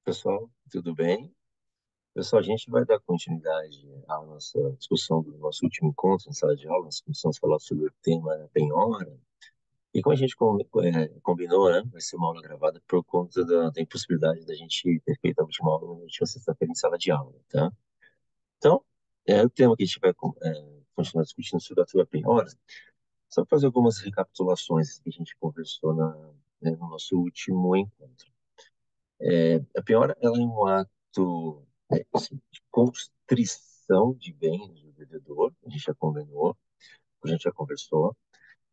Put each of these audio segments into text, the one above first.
Pessoal, tudo bem? Pessoal, a gente vai dar continuidade à nossa discussão do nosso último encontro em sala de aula. Nós começamos a falar sobre o tema penhora. E como a gente combinou, né? Vai ser uma aula gravada por conta da impossibilidade da gente ter feito a última aula na última sexta-feira em sala de aula, tá? Então, o tema que a gente vai continuar discutindo sobre a tua penhora. Só fazer algumas recapitulações que a gente conversou no nosso último encontro. A penhora, ela é um ato assim, de constrição de bens do devedor, a gente já combinou, a gente já conversou,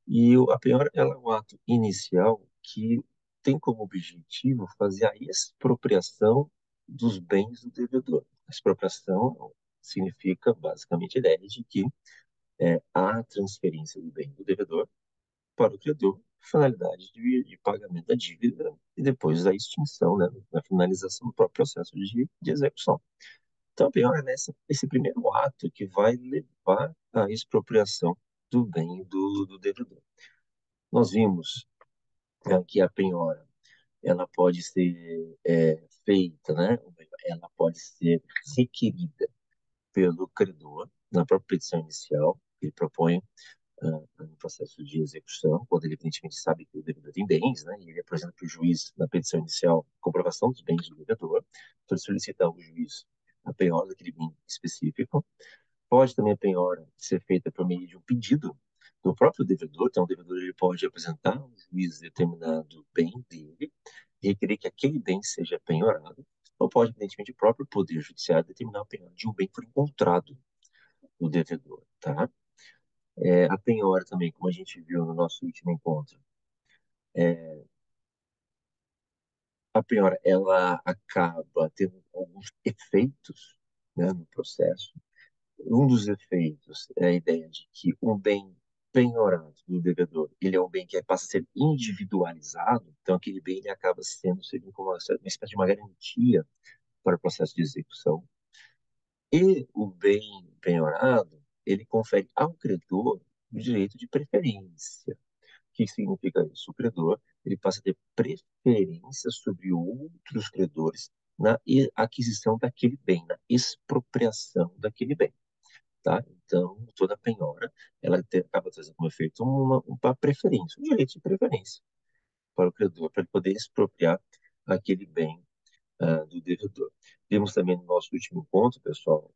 e a penhora, ela é um ato inicial que tem como objetivo fazer a expropriação dos bens do devedor. A expropriação significa, basicamente, a ideia de que há transferência do bem do devedor para o credor, finalidade de pagamento da dívida e depois da extinção, né, na finalização do próprio processo de execução. Então, pior é esse primeiro ato que vai levar à expropriação do bem do devedor. Nós vimos que a penhora ela pode ser feita, né? Ela pode ser requerida pelo credor na própria petição inicial, que ele propõe no processo de execução, quando ele evidentemente sabe que o devedor tem bens, né, e ele apresenta para o juiz na petição inicial comprovação dos bens do devedor, então ele solicita ao juiz a penhora daquele bem específico. Pode também a penhora ser feita por meio de um pedido do próprio devedor, então o devedor ele pode apresentar ao juiz determinado bem dele e requerer que aquele bem seja penhorado, ou pode, evidentemente, o próprio Poder Judiciário determinar a penhora de um bem que for encontrado no devedor, tá? A penhora também, como a gente viu no nosso último encontro, a penhora ela acaba tendo alguns efeitos, né, no processo. Um dos efeitos é a ideia de que um bem penhorado do devedor, ele é um bem que passa a ser individualizado, então aquele bem ele acaba servindo como uma espécie de uma garantia para o processo de execução. E o bem penhorado, ele confere ao credor o direito de preferência. O que significa isso? O credor ele passa a ter preferência sobre outros credores na aquisição daquele bem, na expropriação daquele bem, tá? Então, toda penhora, acaba trazendo como efeito uma preferência, um direito de preferência para o credor, para ele poder expropriar aquele bem do devedor. Vimos também no nosso último encontro, pessoal,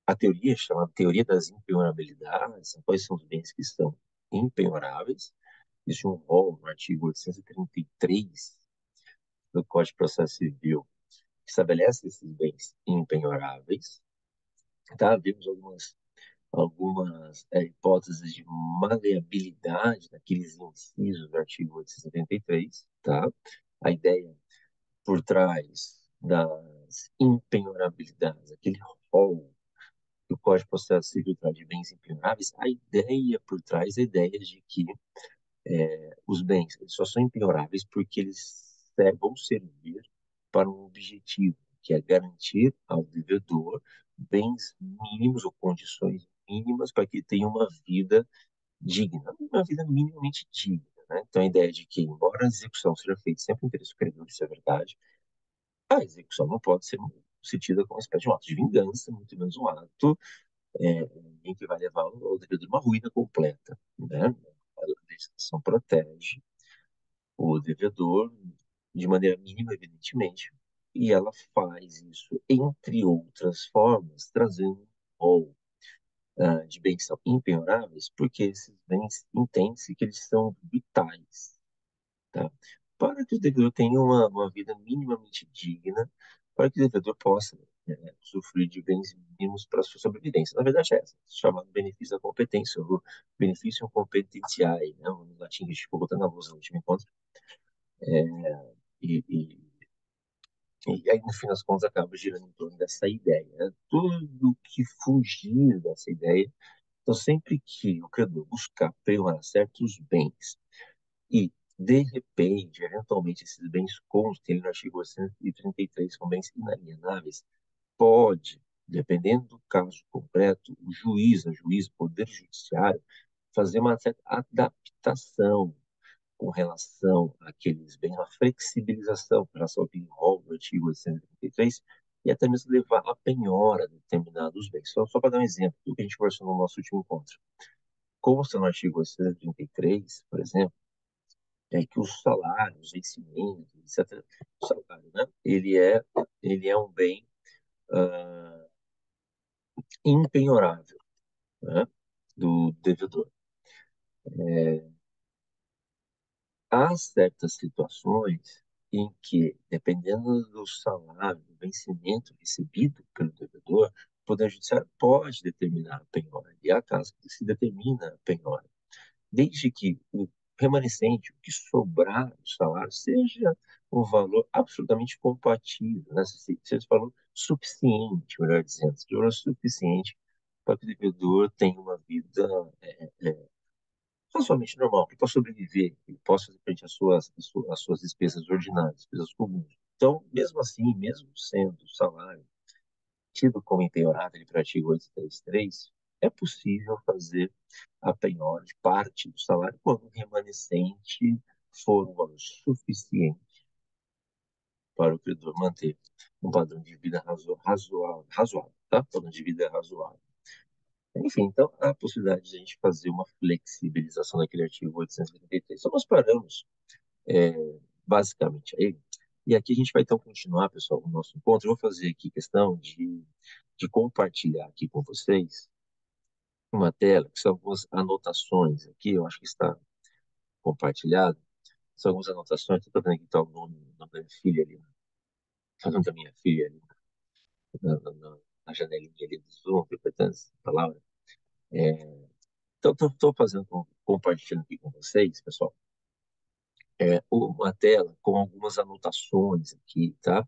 a teoria chamada teoria das impenhorabilidades, quais são os bens que estão impenhoráveis. Existe um rol no artigo 833 do Código de Processo Civil que estabelece esses bens impenhoráveis. Tá? Vimos algumas hipóteses de maleabilidade naqueles incisos do artigo 873. Tá? A ideia por trás das impenhorabilidades, aquele rol que o Código de Processo Civil traz de bens impenhoráveis, a ideia por trás é a ideia de que os bens eles só são impenhoráveis porque eles vão servir para um objetivo, que é garantir ao devedor bens mínimos ou condições mínimas para que ele tenha uma vida digna, uma vida minimamente digna. Né? Então, a ideia de que, embora a execução seja feita sempre no interesse do credor, isso é verdade, a execução não pode ser tida como uma espécie de um ato de vingança, muito menos um ato em que vai levar o devedor a uma ruína completa. Né? A legislação protege o devedor de maneira mínima, evidentemente, e ela faz isso, entre outras formas, trazendo um rol de bens que são impenhoráveis, porque esses bens entende-se que eles são vitais, tá? Para que o devedor tenha uma vida minimamente digna, para que o devedor possa usufruir de bens mínimos para a sua sobrevivência. Na verdade, é essa, chamado benefício da competência, o benefício competentiae, né? No latim que a gente ficou botando na lousa no último encontro. E, e, e aí, no fim das contas, acaba girando em torno dessa ideia. Né? Tudo que fugir dessa ideia, então sempre que o credor buscar priorar certos bens e, de repente, eventualmente, esses bens constem no artigo 133 como bens inalienáveis, pode, dependendo do caso concreto, o juiz, a juiz, o poder judiciário, fazer uma certa adaptação com relação àqueles bens, uma flexibilização com relação ao que envolve o artigo 833, e até mesmo levar à penhora de determinados bens. Só para dar um exemplo do que a gente conversou no nosso último encontro. Consta no artigo 833, por exemplo, é que os salários, vencimentos, etc., o salário, né, ele é um bem ah, impenhorável, né, do devedor. Há certas situações em que, dependendo do salário, do vencimento recebido pelo devedor, o Poder Judiciário pode determinar a penhora. E há casos que se determina a penhora, desde que o remanescente, o que sobrar do salário, seja um valor absolutamente compatível, né? Se valor suficiente, melhor dizendo, seja um valor suficiente para que o devedor tenha uma vida razoavelmente normal, que possa sobreviver, que possa fazer frente às suas despesas ordinárias, despesas comuns. Então, mesmo assim, mesmo sendo o salário tido como empenhorado ali para o artigo 833, é possível fazer a penhora de parte do salário quando o remanescente for um valor suficiente para o credor manter um padrão de vida razoável, tá? Padrão de vida razoável. Enfim, então, há a possibilidade de a gente fazer uma flexibilização daquele artigo 833. Só nós paramos, é, basicamente, aí. E aqui a gente vai, então, continuar, pessoal, o nosso encontro. Eu vou fazer aqui questão de compartilhar aqui com vocês uma tela, que são algumas anotações aqui, eu acho que está compartilhado. São algumas anotações, estou vendo aqui que está o nome da minha filha ali, o nome da minha filha ali, na janelinha ali do Zoom, interpretando essa palavra. Então, estou fazendo, compartilhando aqui com vocês, pessoal, uma tela com algumas anotações aqui, tá?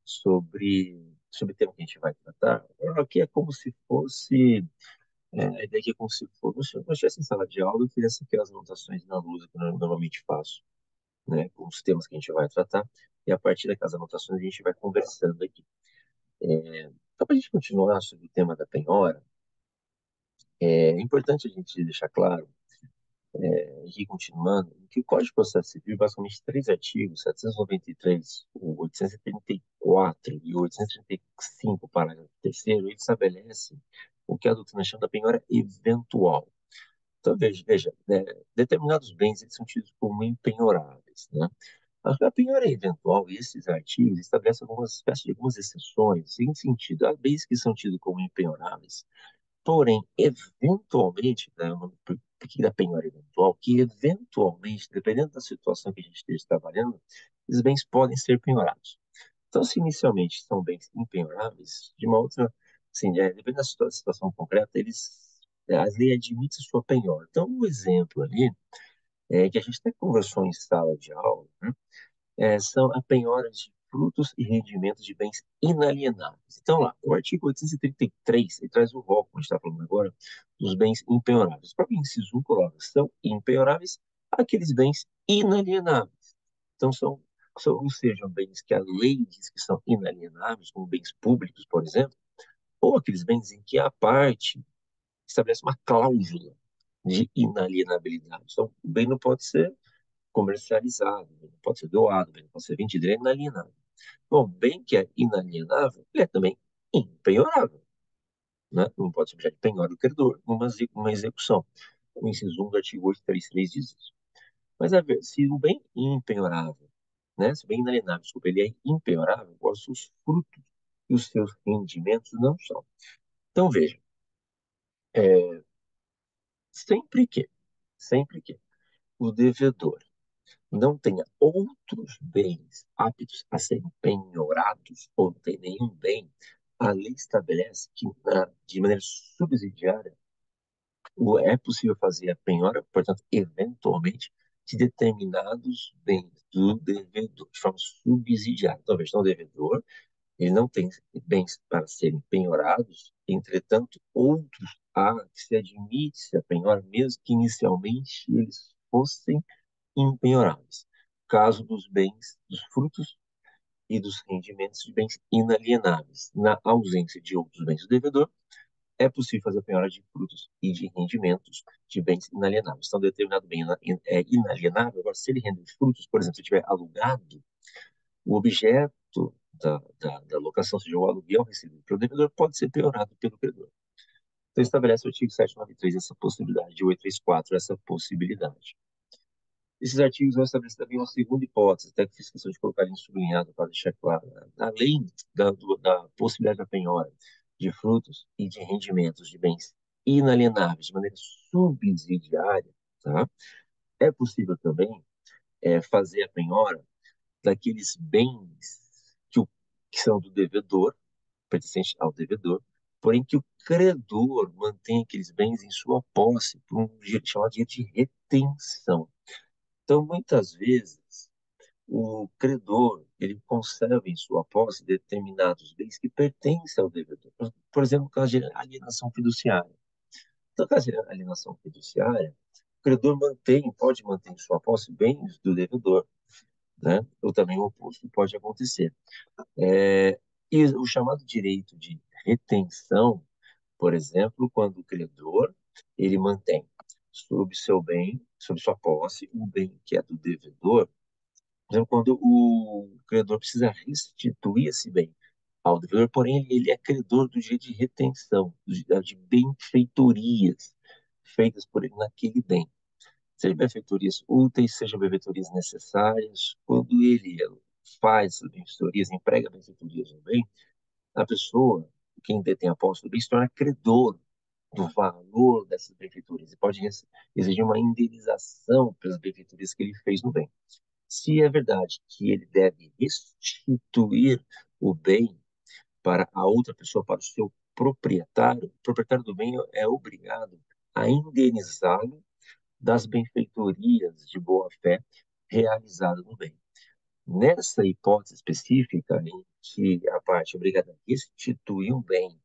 Sobre o tema que a gente vai tratar. Aqui é como se fosse, a ideia aqui é como se fosse, eu estivesse em sala de aula, eu fizesse aquelas anotações na lousa que eu normalmente faço, né? Com os temas que a gente vai tratar, e a partir daquelas anotações a gente vai conversando aqui. Então, para a gente continuar sobre o tema da penhora, é importante a gente deixar claro aqui continuando, que o Código de Processo Civil, basicamente três artigos, 793, o 834 e o 835, parágrafo terceiro, ele estabelece o que a doutrina chama da penhora eventual. Então, veja, né, determinados bens eles são tidos como impenhoráveis, né? A penhora eventual, esses artigos estabelecem algumas espécies de algumas exceções, em sentido, há bens que são tidos como impenhoráveis. Porém, eventualmente, né, por que da penhora eventual? Que eventualmente, dependendo da situação que a gente esteja trabalhando, esses bens podem ser penhorados. Então, se inicialmente são bens impenhoráveis, de uma outra, assim, dependendo da situação concreta, as leis admitem sua penhora. Então, um exemplo ali, que a gente até conversou em sala de aula, né, são a penhora de frutos e rendimentos de bens inalienáveis. Então, lá, o artigo 833, ele traz o rol, como a gente está falando agora, dos bens impenhoráveis. O próprio inciso 1 coloca, são impenhoráveis aqueles bens inalienáveis. Então, ou sejam bens que a lei diz que são inalienáveis, como bens públicos, por exemplo, ou aqueles bens em que a parte estabelece uma cláusula de inalienabilidade. Então, o bem não pode ser comercializado, não pode ser doado, não pode ser vendido, ele é inalienável. Bom, bem que é inalienável, ele é também impenhorável, né? Não pode ser objeto de penhora do credor numa execução. O inciso 1 do artigo 833 diz isso. Mas, a ver, se o bem impenhorável, né? Se o bem inalienável, desculpa, ele é impenhorável, os seus frutos e os seus rendimentos não são. Então, veja, sempre que, sempre que o devedor não tenha outros bens aptos a serem penhorados, ou não tem nenhum bem, a lei estabelece que, de maneira subsidiária, é possível fazer a penhora, portanto, eventualmente, de determinados bens do devedor, de forma subsidiária. Então, veja, então, o devedor ele não tem bens para serem penhorados, entretanto, outros há que se admite a penhora, mesmo que inicialmente eles fossem impenhoráveis. Caso dos bens, dos frutos e dos rendimentos de bens inalienáveis. Na ausência de outros bens do devedor, é possível fazer a penhora de frutos e de rendimentos de bens inalienáveis. Então, determinado bem é inalienável. Agora, se ele rende frutos, por exemplo, se tiver alugado, o objeto da locação, ou seja, o aluguel recebido pelo devedor, pode ser penhorado pelo credor. Então, estabelece o artigo 793 essa possibilidade, de 834 essa possibilidade. Esses artigos vão estabelecer também uma segunda hipótese, até que fiz questão de colocar em sublinhado para deixar claro, né? Além da possibilidade da penhora de frutos e de rendimentos de bens inalienáveis de maneira subsidiária, tá? É possível também fazer a penhora daqueles bens que são do devedor, pertencentes ao devedor, porém que o credor mantém aqueles bens em sua posse por um direito chamado de retenção. Então, muitas vezes, o credor ele conserva em sua posse determinados bens que pertencem ao devedor. Por exemplo, no caso de alienação fiduciária. No caso de alienação fiduciária, o credor pode manter em sua posse bens do devedor, né? Ou também o oposto pode acontecer. E o chamado direito de retenção, por exemplo, quando o credor ele mantém sob seu bem, sob sua posse, um bem que é do devedor. Por exemplo, quando o credor precisa restituir esse bem ao devedor, porém ele é credor do direito de retenção, de benfeitorias feitas por ele naquele bem. Seja benfeitorias úteis, seja benfeitorias necessárias. Quando ele faz essas benfeitorias, emprega benfeitorias no bem, a pessoa, quem detém a posse do bem, se torna credor do valor dessas benfeitorias e pode exigir uma indenização pelas benfeitorias que ele fez no bem. Se é verdade que ele deve restituir o bem para a outra pessoa, para o seu proprietário, o proprietário do bem é obrigado a indenizá-lo das benfeitorias de boa-fé realizadas no bem. Nessa hipótese específica, em que a parte é obrigada a restituir um bem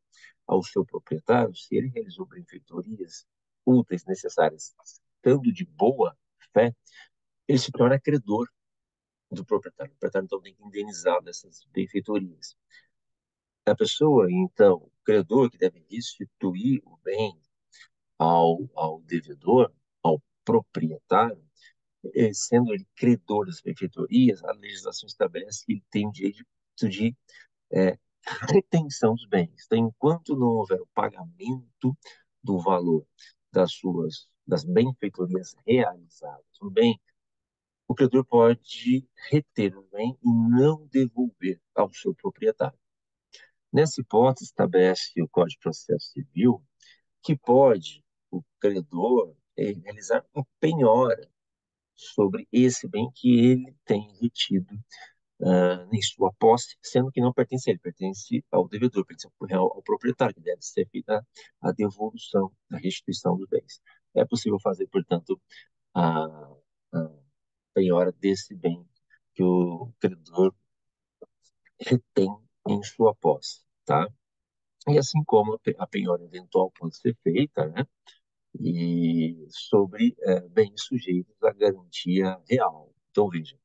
ao seu proprietário, se ele realizou benfeitorias úteis, necessárias, estando de boa fé, ele se torna credor do proprietário. O proprietário, então, tem que indenizar dessas benfeitorias. A pessoa, então, o credor que deve restituir o bem ao devedor, ao proprietário, sendo ele credor das benfeitorias, a legislação estabelece que ele tem o direito de é, retenção dos bens. Então, enquanto não houver o pagamento do valor das benfeitorias realizadas no bem, o credor pode reter o bem e não devolver ao seu proprietário. Nessa hipótese, estabelece o Código de Processo Civil que pode o credor realizar a penhora sobre esse bem que ele tem retido em sua posse, sendo que não pertence a ele, pertence ao devedor, pertence ao proprietário, que deve ser feita a devolução, a restituição dos bens. É possível fazer, portanto, a penhora desse bem que o credor retém em sua posse, tá? E assim como a penhora eventual pode ser feita, né? E sobre bens sujeitos à garantia real. Então, veja,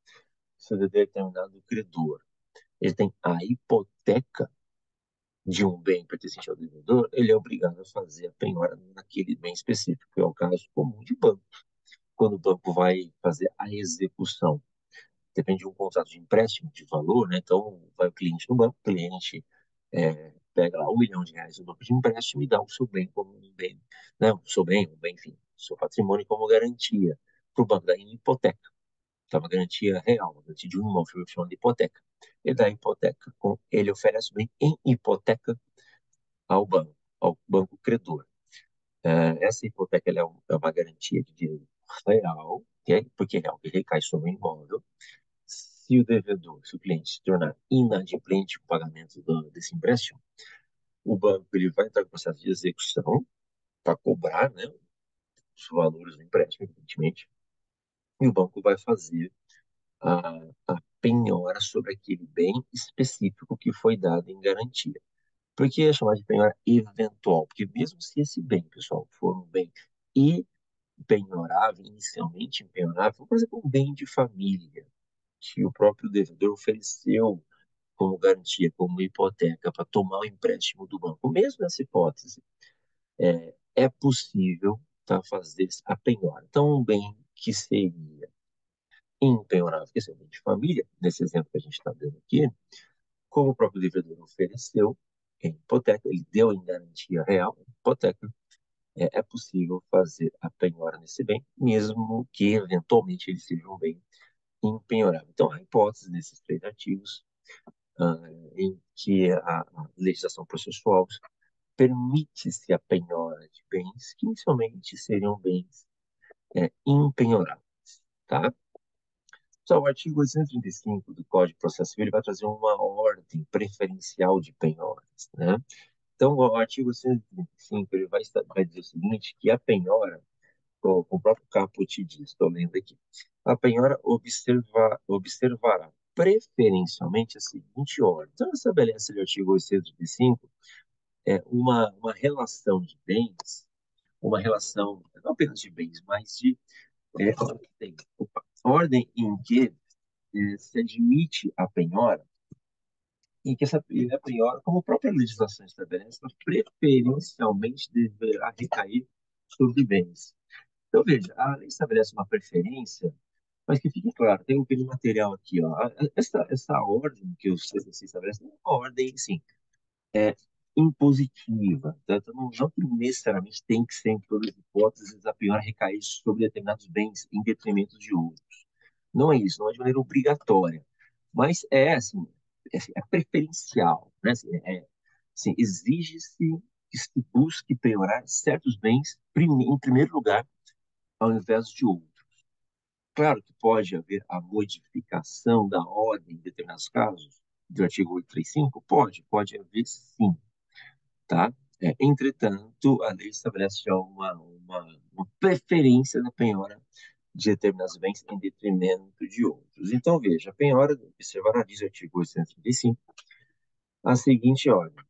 se o determinado credor ele tem a hipoteca de um bem pertencente ao devedor, ele é obrigado a fazer a penhora naquele bem específico, que é o caso comum de banco. Quando o banco vai fazer a execução, depende de um contrato de empréstimo de valor, né? Então, vai o cliente no banco, o cliente pega lá R$ 1 milhão no banco de empréstimo e dá o seu bem como um bem, né? O seu bem, um bem, enfim, o seu patrimônio como garantia para o banco, daí em hipoteca. Então, uma garantia real, uma garantia de um imóvel, chamado de hipoteca. Ele dá a hipoteca, ele oferece o bem em hipoteca ao banco credor. Essa hipoteca ela é uma garantia de direito real, porque é algo que recai sobre o imóvel. Se o devedor, se o cliente se tornar inadimplente com o pagamento desse empréstimo, o banco ele vai entrar em processo de execução para cobrar, né, os valores do empréstimo, evidentemente, e o banco vai fazer a penhora sobre aquele bem específico que foi dado em garantia. Por que é chamado de penhora eventual? Porque mesmo se esse bem, pessoal, for um bem penhorável, inicialmente penhorável, por exemplo, um bem de família, que o próprio devedor ofereceu como garantia, como hipoteca, para tomar o empréstimo do banco. Mesmo nessa hipótese, é possível, tá, fazer a penhora. Então, um bem que seria impenhorável, que seria um bem de família, nesse exemplo que a gente está dando aqui, como o próprio devedor ofereceu em hipoteca, ele deu em garantia real, em hipoteca, é possível fazer a penhora nesse bem, mesmo que eventualmente ele seja um bem impenhorável. Então, há hipóteses nesses três artigos ah, em que a legislação processual permite-se a penhora de bens que inicialmente seriam bens impenhoráveis, tá? Só o artigo 835 do Código de Processo Civil ele vai trazer uma ordem preferencial de penhoras, né? Então, o artigo 135 ele vai dizer o seguinte, que a penhora, o próprio caput diz, estou lendo aqui, a penhora observará preferencialmente a seguinte ordem. Então, estabelece o artigo 835 uma relação de bens, uma relação não apenas de bens, mas de ordem em que se admite a penhora e que essa a penhora, como a própria legislação estabelece, ela preferencialmente deverá recair sobre bens. Então, veja, a lei estabelece uma preferência, mas que fique claro, tem um pequeno material aqui, ó. Essa ordem que o CPC estabelece não é uma ordem, sim, é impositiva. Então, não que necessariamente tem que ser, em todas as hipóteses, a penhora recair sobre determinados bens em detrimento de outros. Não é isso, não é de maneira obrigatória. Mas é preferencial, né? Assim, exige-se que se busque penhorar certos bens em primeiro lugar, ao invés de outros. Claro que pode haver a modificação da ordem em determinados casos, do artigo 835, pode haver sim, tá? Entretanto, a lei estabelece já uma preferência da penhora de determinados bens em detrimento de outros. Então, veja, a penhora, observará, diz o artigo 835, a seguinte ordem: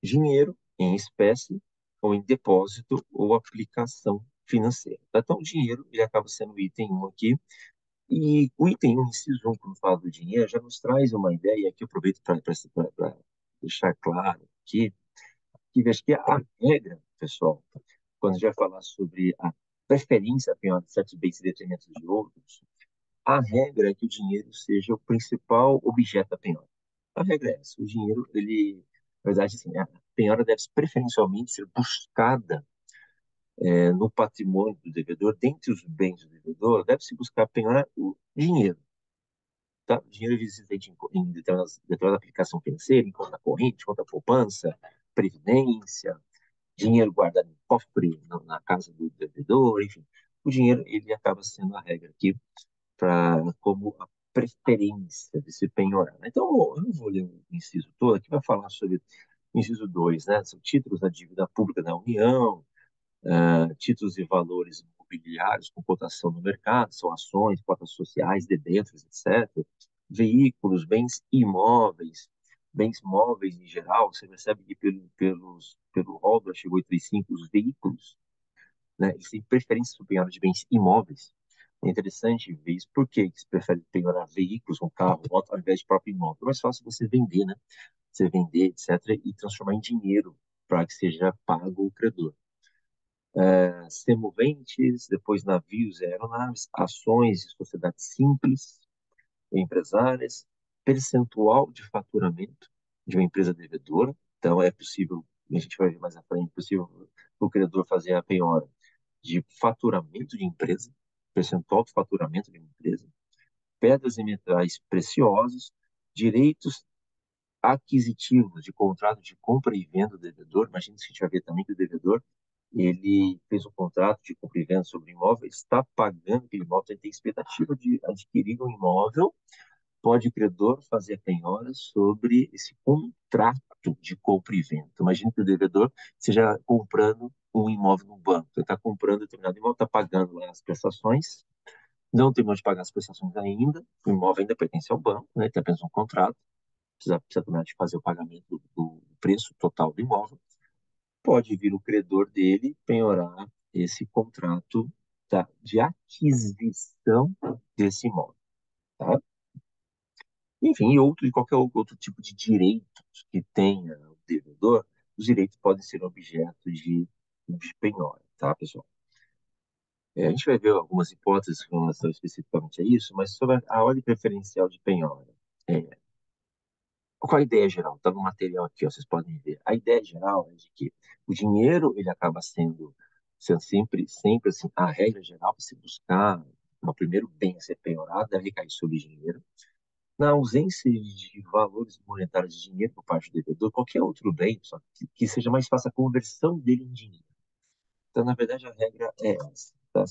dinheiro em espécie ou em depósito ou aplicação financeira. Então, o dinheiro, ele acaba sendo o item 1 aqui, e o item 1, inciso 1, quando fala do dinheiro, já nos traz uma ideia que eu aproveito para deixar claro aqui, que veja que a regra, pessoal, quando a gente vai falar sobre a preferência penhora de certos bens em detrimento de outros, a regra é que o dinheiro seja o principal objeto da penhora. A regra é essa. O dinheiro, ele, na verdade, assim, a penhora deve preferencialmente ser buscada no patrimônio do devedor, dentre os bens do devedor, deve-se buscar a penhora o dinheiro. Tá? O dinheiro existente em determinada aplicação financeira, em conta corrente, conta poupança, previdência, dinheiro guardado em cofre na casa do devedor, enfim. O dinheiro, ele acaba sendo a regra aqui como a preferência de se penhorar. Então, eu não vou ler o inciso todo, aqui vai falar sobre o inciso 2, né? São títulos da dívida pública da União, títulos e valores imobiliários com cotação no mercado, são ações, cotas sociais, debêntures, etc. Veículos, bens móveis em geral, você percebe que pelo rol do artigo 835, os veículos, né, eles têm preferência superior de bens imóveis. É interessante ver isso. Por que se prefere penhorar veículos, um carro, moto, ao invés de próprio imóvel? É mais fácil você vender, né? Você vender, etc., e transformar em dinheiro para que seja pago o credor. Semoventes, depois navios e aeronaves, ações de sociedades simples, empresárias, percentual de faturamento de uma empresa devedora. Então, é possível, a gente vai ver mais à frente, é possível o credor fazer a penhora de faturamento de empresa, percentual de faturamento de uma empresa, pedras e metais preciosos, direitos aquisitivos de contrato de compra e venda do devedor. Imagina se a gente vai ver também que o devedor ele fez um contrato de compra e venda sobre o imóvel, ele está pagando aquele imóvel, ele tem expectativa de adquirir um imóvel, pode o credor fazer a penhora sobre esse contrato de compra e venda. Então, imagina que o devedor esteja comprando um imóvel no banco, ele está comprando determinado imóvel, está pagando lá as prestações, não terminou de pagar as prestações ainda, o imóvel ainda pertence ao banco, né, tem apenas um contrato, precisa terminar de fazer o pagamento do preço total do imóvel, pode vir o credor dele penhorar esse contrato, tá, de aquisição desse imóvel. Tá? Enfim, e qualquer outro tipo de direitos que tenha o devedor, os direitos podem ser objeto de de penhora, tá, pessoal? A gente vai ver algumas hipóteses com relação especificamente a isso, mas sobre a ordem preferencial de penhora. É, qual a ideia geral? Está no material aqui, ó, vocês podem ver. A ideia geral é de que o dinheiro ele acaba sendo sempre assim, a regra geral para se buscar o primeiro bem a ser penhorado deve recair sobre o dinheiro. Na ausência de valores monetários de dinheiro por parte do devedor, qualquer outro bem, só que seja mais fácil a conversão dele em dinheiro. Então, na verdade, a regra é essa. Tá?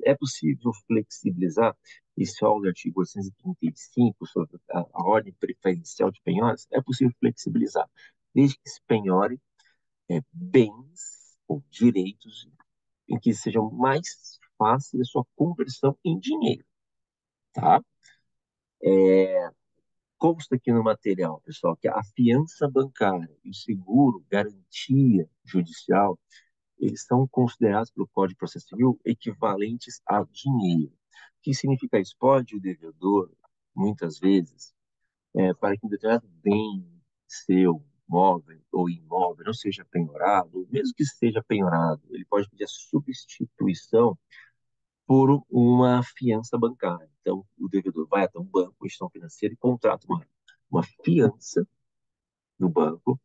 É possível flexibilizar isso ao artigo 835 sobre a ordem preferencial de penhoras? É possível flexibilizar, desde que se penhore bens ou direitos em que sejam mais fáceis a sua conversão em dinheiro, tá? Consta aqui no material, pessoal, que a fiança bancária e o seguro garantia judicial eles são considerados pelo Código de Processo Civil equivalentes a dinheiro. O que significa isso? Pode o devedor, muitas vezes, para que um determinado bem seu, móvel ou imóvel, não seja penhorado, ou mesmo que seja penhorado, ele pode pedir a substituição por uma fiança bancária. Então, o devedor vai até um banco, uma instituição financeira, e contrata uma fiança do banco.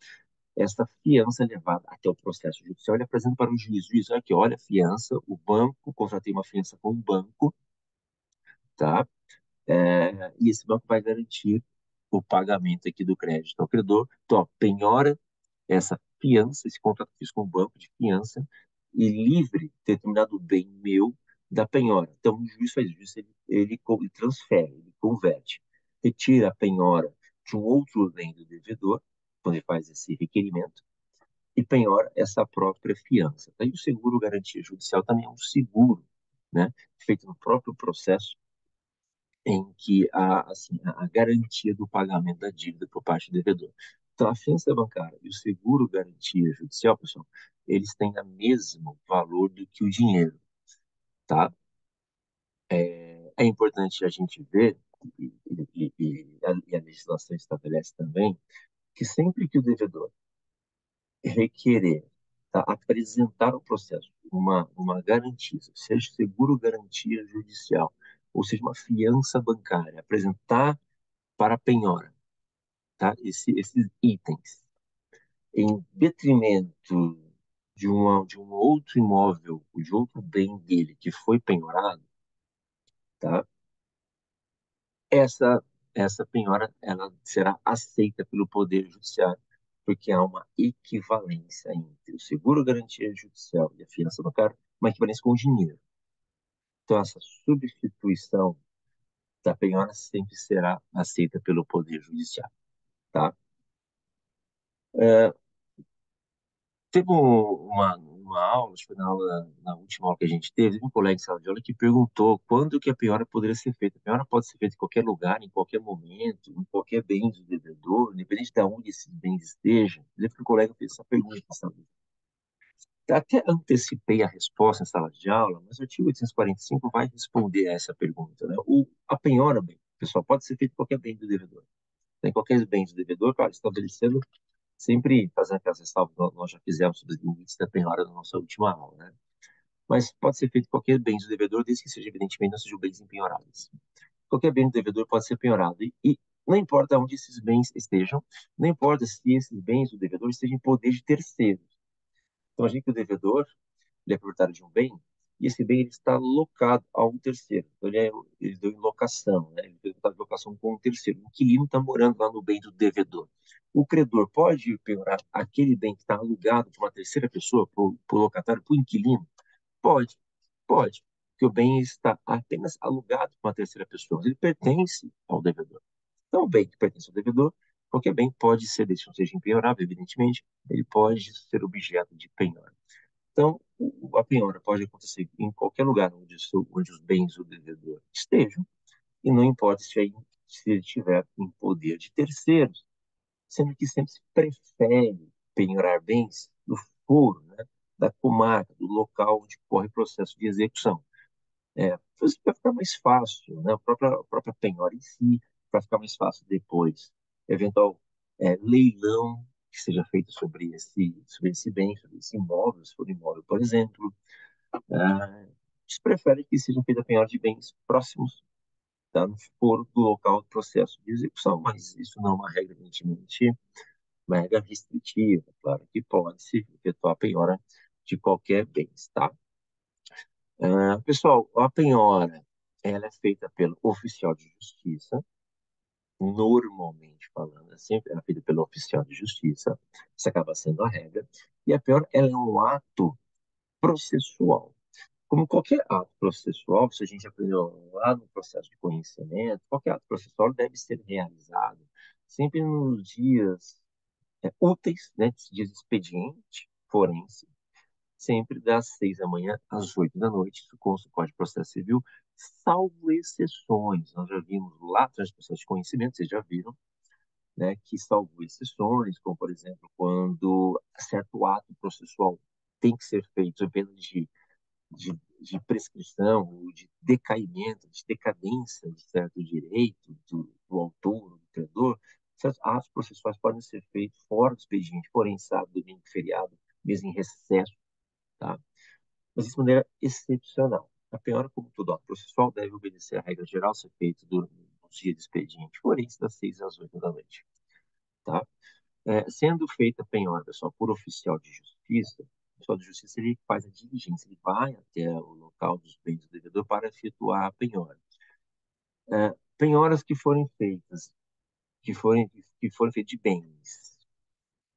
Esta fiança é levada até o processo judicial, ele apresenta para o juiz. O juiz, aqui, olha a fiança, o banco, contratei uma fiança com o banco, tá? E esse banco vai garantir o pagamento aqui do crédito ao credor. Então, ó, penhora essa fiança, esse contrato que fiz com o banco de fiança, e livre determinado bem meu da penhora. Então, o juiz faz isso, ele transfere, ele converte, retira a penhora de um outro bem do devedor, quando ele faz esse requerimento, e penhora essa própria fiança. Tá? E o seguro garantia judicial também é um seguro, né, feito no próprio processo, em que há assim, a garantia do pagamento da dívida por parte do devedor. Então, a fiança bancária e o seguro garantia judicial, pessoal, eles têm o mesmo valor do que o dinheiro, tá? É importante a gente ver, e a legislação estabelece também, que sempre que o devedor requerer, tá, apresentar ao processo uma garantia, seja seguro garantia judicial, ou seja, uma fiança bancária, apresentar para a penhora, tá? Esses itens, em detrimento de um outro imóvel, de outro bem dele que foi penhorado, tá? Essa, essa penhora ela será aceita pelo Poder Judiciário, porque há uma equivalência entre o seguro garantia judicial e a fiança bancária, uma equivalência com o dinheiro. Então, essa substituição da penhora sempre será aceita pelo Poder Judiciário, tá? É, Teve uma aula, acho que foi na última aula que a gente teve, um colega em sala de aula que perguntou quando que a penhora poderia ser feita. A penhora pode ser feita em qualquer lugar, em qualquer momento, em qualquer bem do devedor, independente de onde esses bens estejam. Eu lembro que o colega fez essa pergunta em sala de aula. Até antecipei a resposta em sala de aula, mas o artigo 845 vai responder a essa pergunta, né? A penhora, bem, pessoal, pode ser feita em qualquer bem do devedor. Em qualquer bem do devedor, claro, estabelecendo sempre fazendo aquelas ressalvas que nós já fizemos sobre os limites da penhora na nossa última aula, né? Mas pode ser feito qualquer bem do devedor, desde que seja, evidentemente, não sejam bens empenhoráveis. Qualquer bem do devedor pode ser penhorado. E não importa onde esses bens estejam, não importa se esses bens do devedor estejam em poder de terceiros. Então, a gente que o devedor ele é proprietário de um bem, e esse bem ele está locado a um terceiro. Então, ele deu em locação, né? Ele fez de locação com um terceiro. O inquilino está morando lá no bem do devedor. O credor pode penhorar aquele bem que está alugado para uma terceira pessoa, para o locatário, para o inquilino? Pode, pode. Porque o bem está apenas alugado para uma terceira pessoa. Ele pertence ao devedor. Então, o bem que pertence ao devedor, qualquer bem pode ser, desde que não seja empenhorável, evidentemente, ele pode ser objeto de penhora. Então, a penhora pode acontecer em qualquer lugar onde os bens do devedor estejam, e não importa se ele estiver em poder de terceiros, sendo que sempre se prefere penhorar bens do foro, né, da comarca, do local onde corre o processo de execução. Isso vai ficar mais fácil, né, a própria penhora em si, para ficar mais fácil depois. Eventual leilão que seja feito sobre esse bem, sobre esse imóvel, se for imóvel, por exemplo. A gente prefere que seja feita a penhora de bens próximos, tá, no foro do local do processo de execução, mas isso não é uma regra, evidentemente, uma regra restritiva, claro que pode-se efetuar a penhora de qualquer bem, tá? Pessoal, a penhora, ela é feita pelo oficial de justiça, normalmente falando, sempre ela é feita pelo oficial de justiça, isso acaba sendo a regra, e a penhora, ela é um ato processual. Como qualquer ato processual, se a gente aprendeu lá no processo de conhecimento, qualquer ato processual deve ser realizado sempre nos dias úteis, né, dias de expediente forense, sempre das 6 da manhã às 8 da noite, isso consta do Código de Processo Civil, salvo exceções. Nós já vimos lá atrás do processo de conhecimento, vocês já viram, né, que salvo exceções, como, por exemplo, quando certo ato processual tem que ser feito apenas de prescrição, ou de decaimento, de decadência de certo direito do autor, do credor, certos atos processuais podem ser feitos fora do expediente, porém, sábado, domingo, feriado, mesmo em recesso, tá? Mas isso de maneira excepcional. A penhora, como todo ato processual, deve obedecer à regra geral, ser feito nos dias de expediente forense, das 6 às 8 da noite, tá? Sendo feita a penhora, pessoal, por oficial de justiça, o oficial de justiça ele faz a diligência, ele vai até o local dos bens do devedor para efetuar a penhora. Penhoras que forem feitas, que forem feitas de bens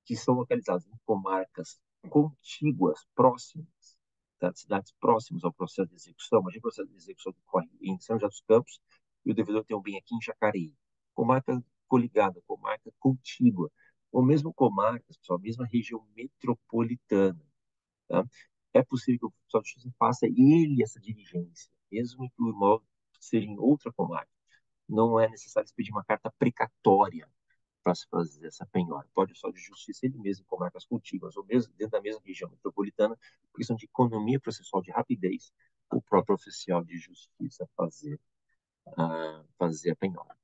que são localizados em comarcas contíguas, próximas, tá? Cidades próximas ao processo de execução. Imagina o processo de execução que ocorre em São José dos Campos e o devedor tem um bem aqui em Jacareí. Comarca coligada, comarca contígua, ou mesmo comarcas, pessoal, mesma região metropolitana. Tá? É possível que o oficial de justiça faça ele essa diligência, mesmo que o imóvel seja em outra comarca. Não é necessário pedir uma carta precatória para se fazer essa penhora. Pode só de justiça ele mesmo, com marcas contíguas, ou mesmo dentro da mesma região metropolitana, por questão de economia processual, de rapidez, o próprio oficial de justiça fazer a penhora.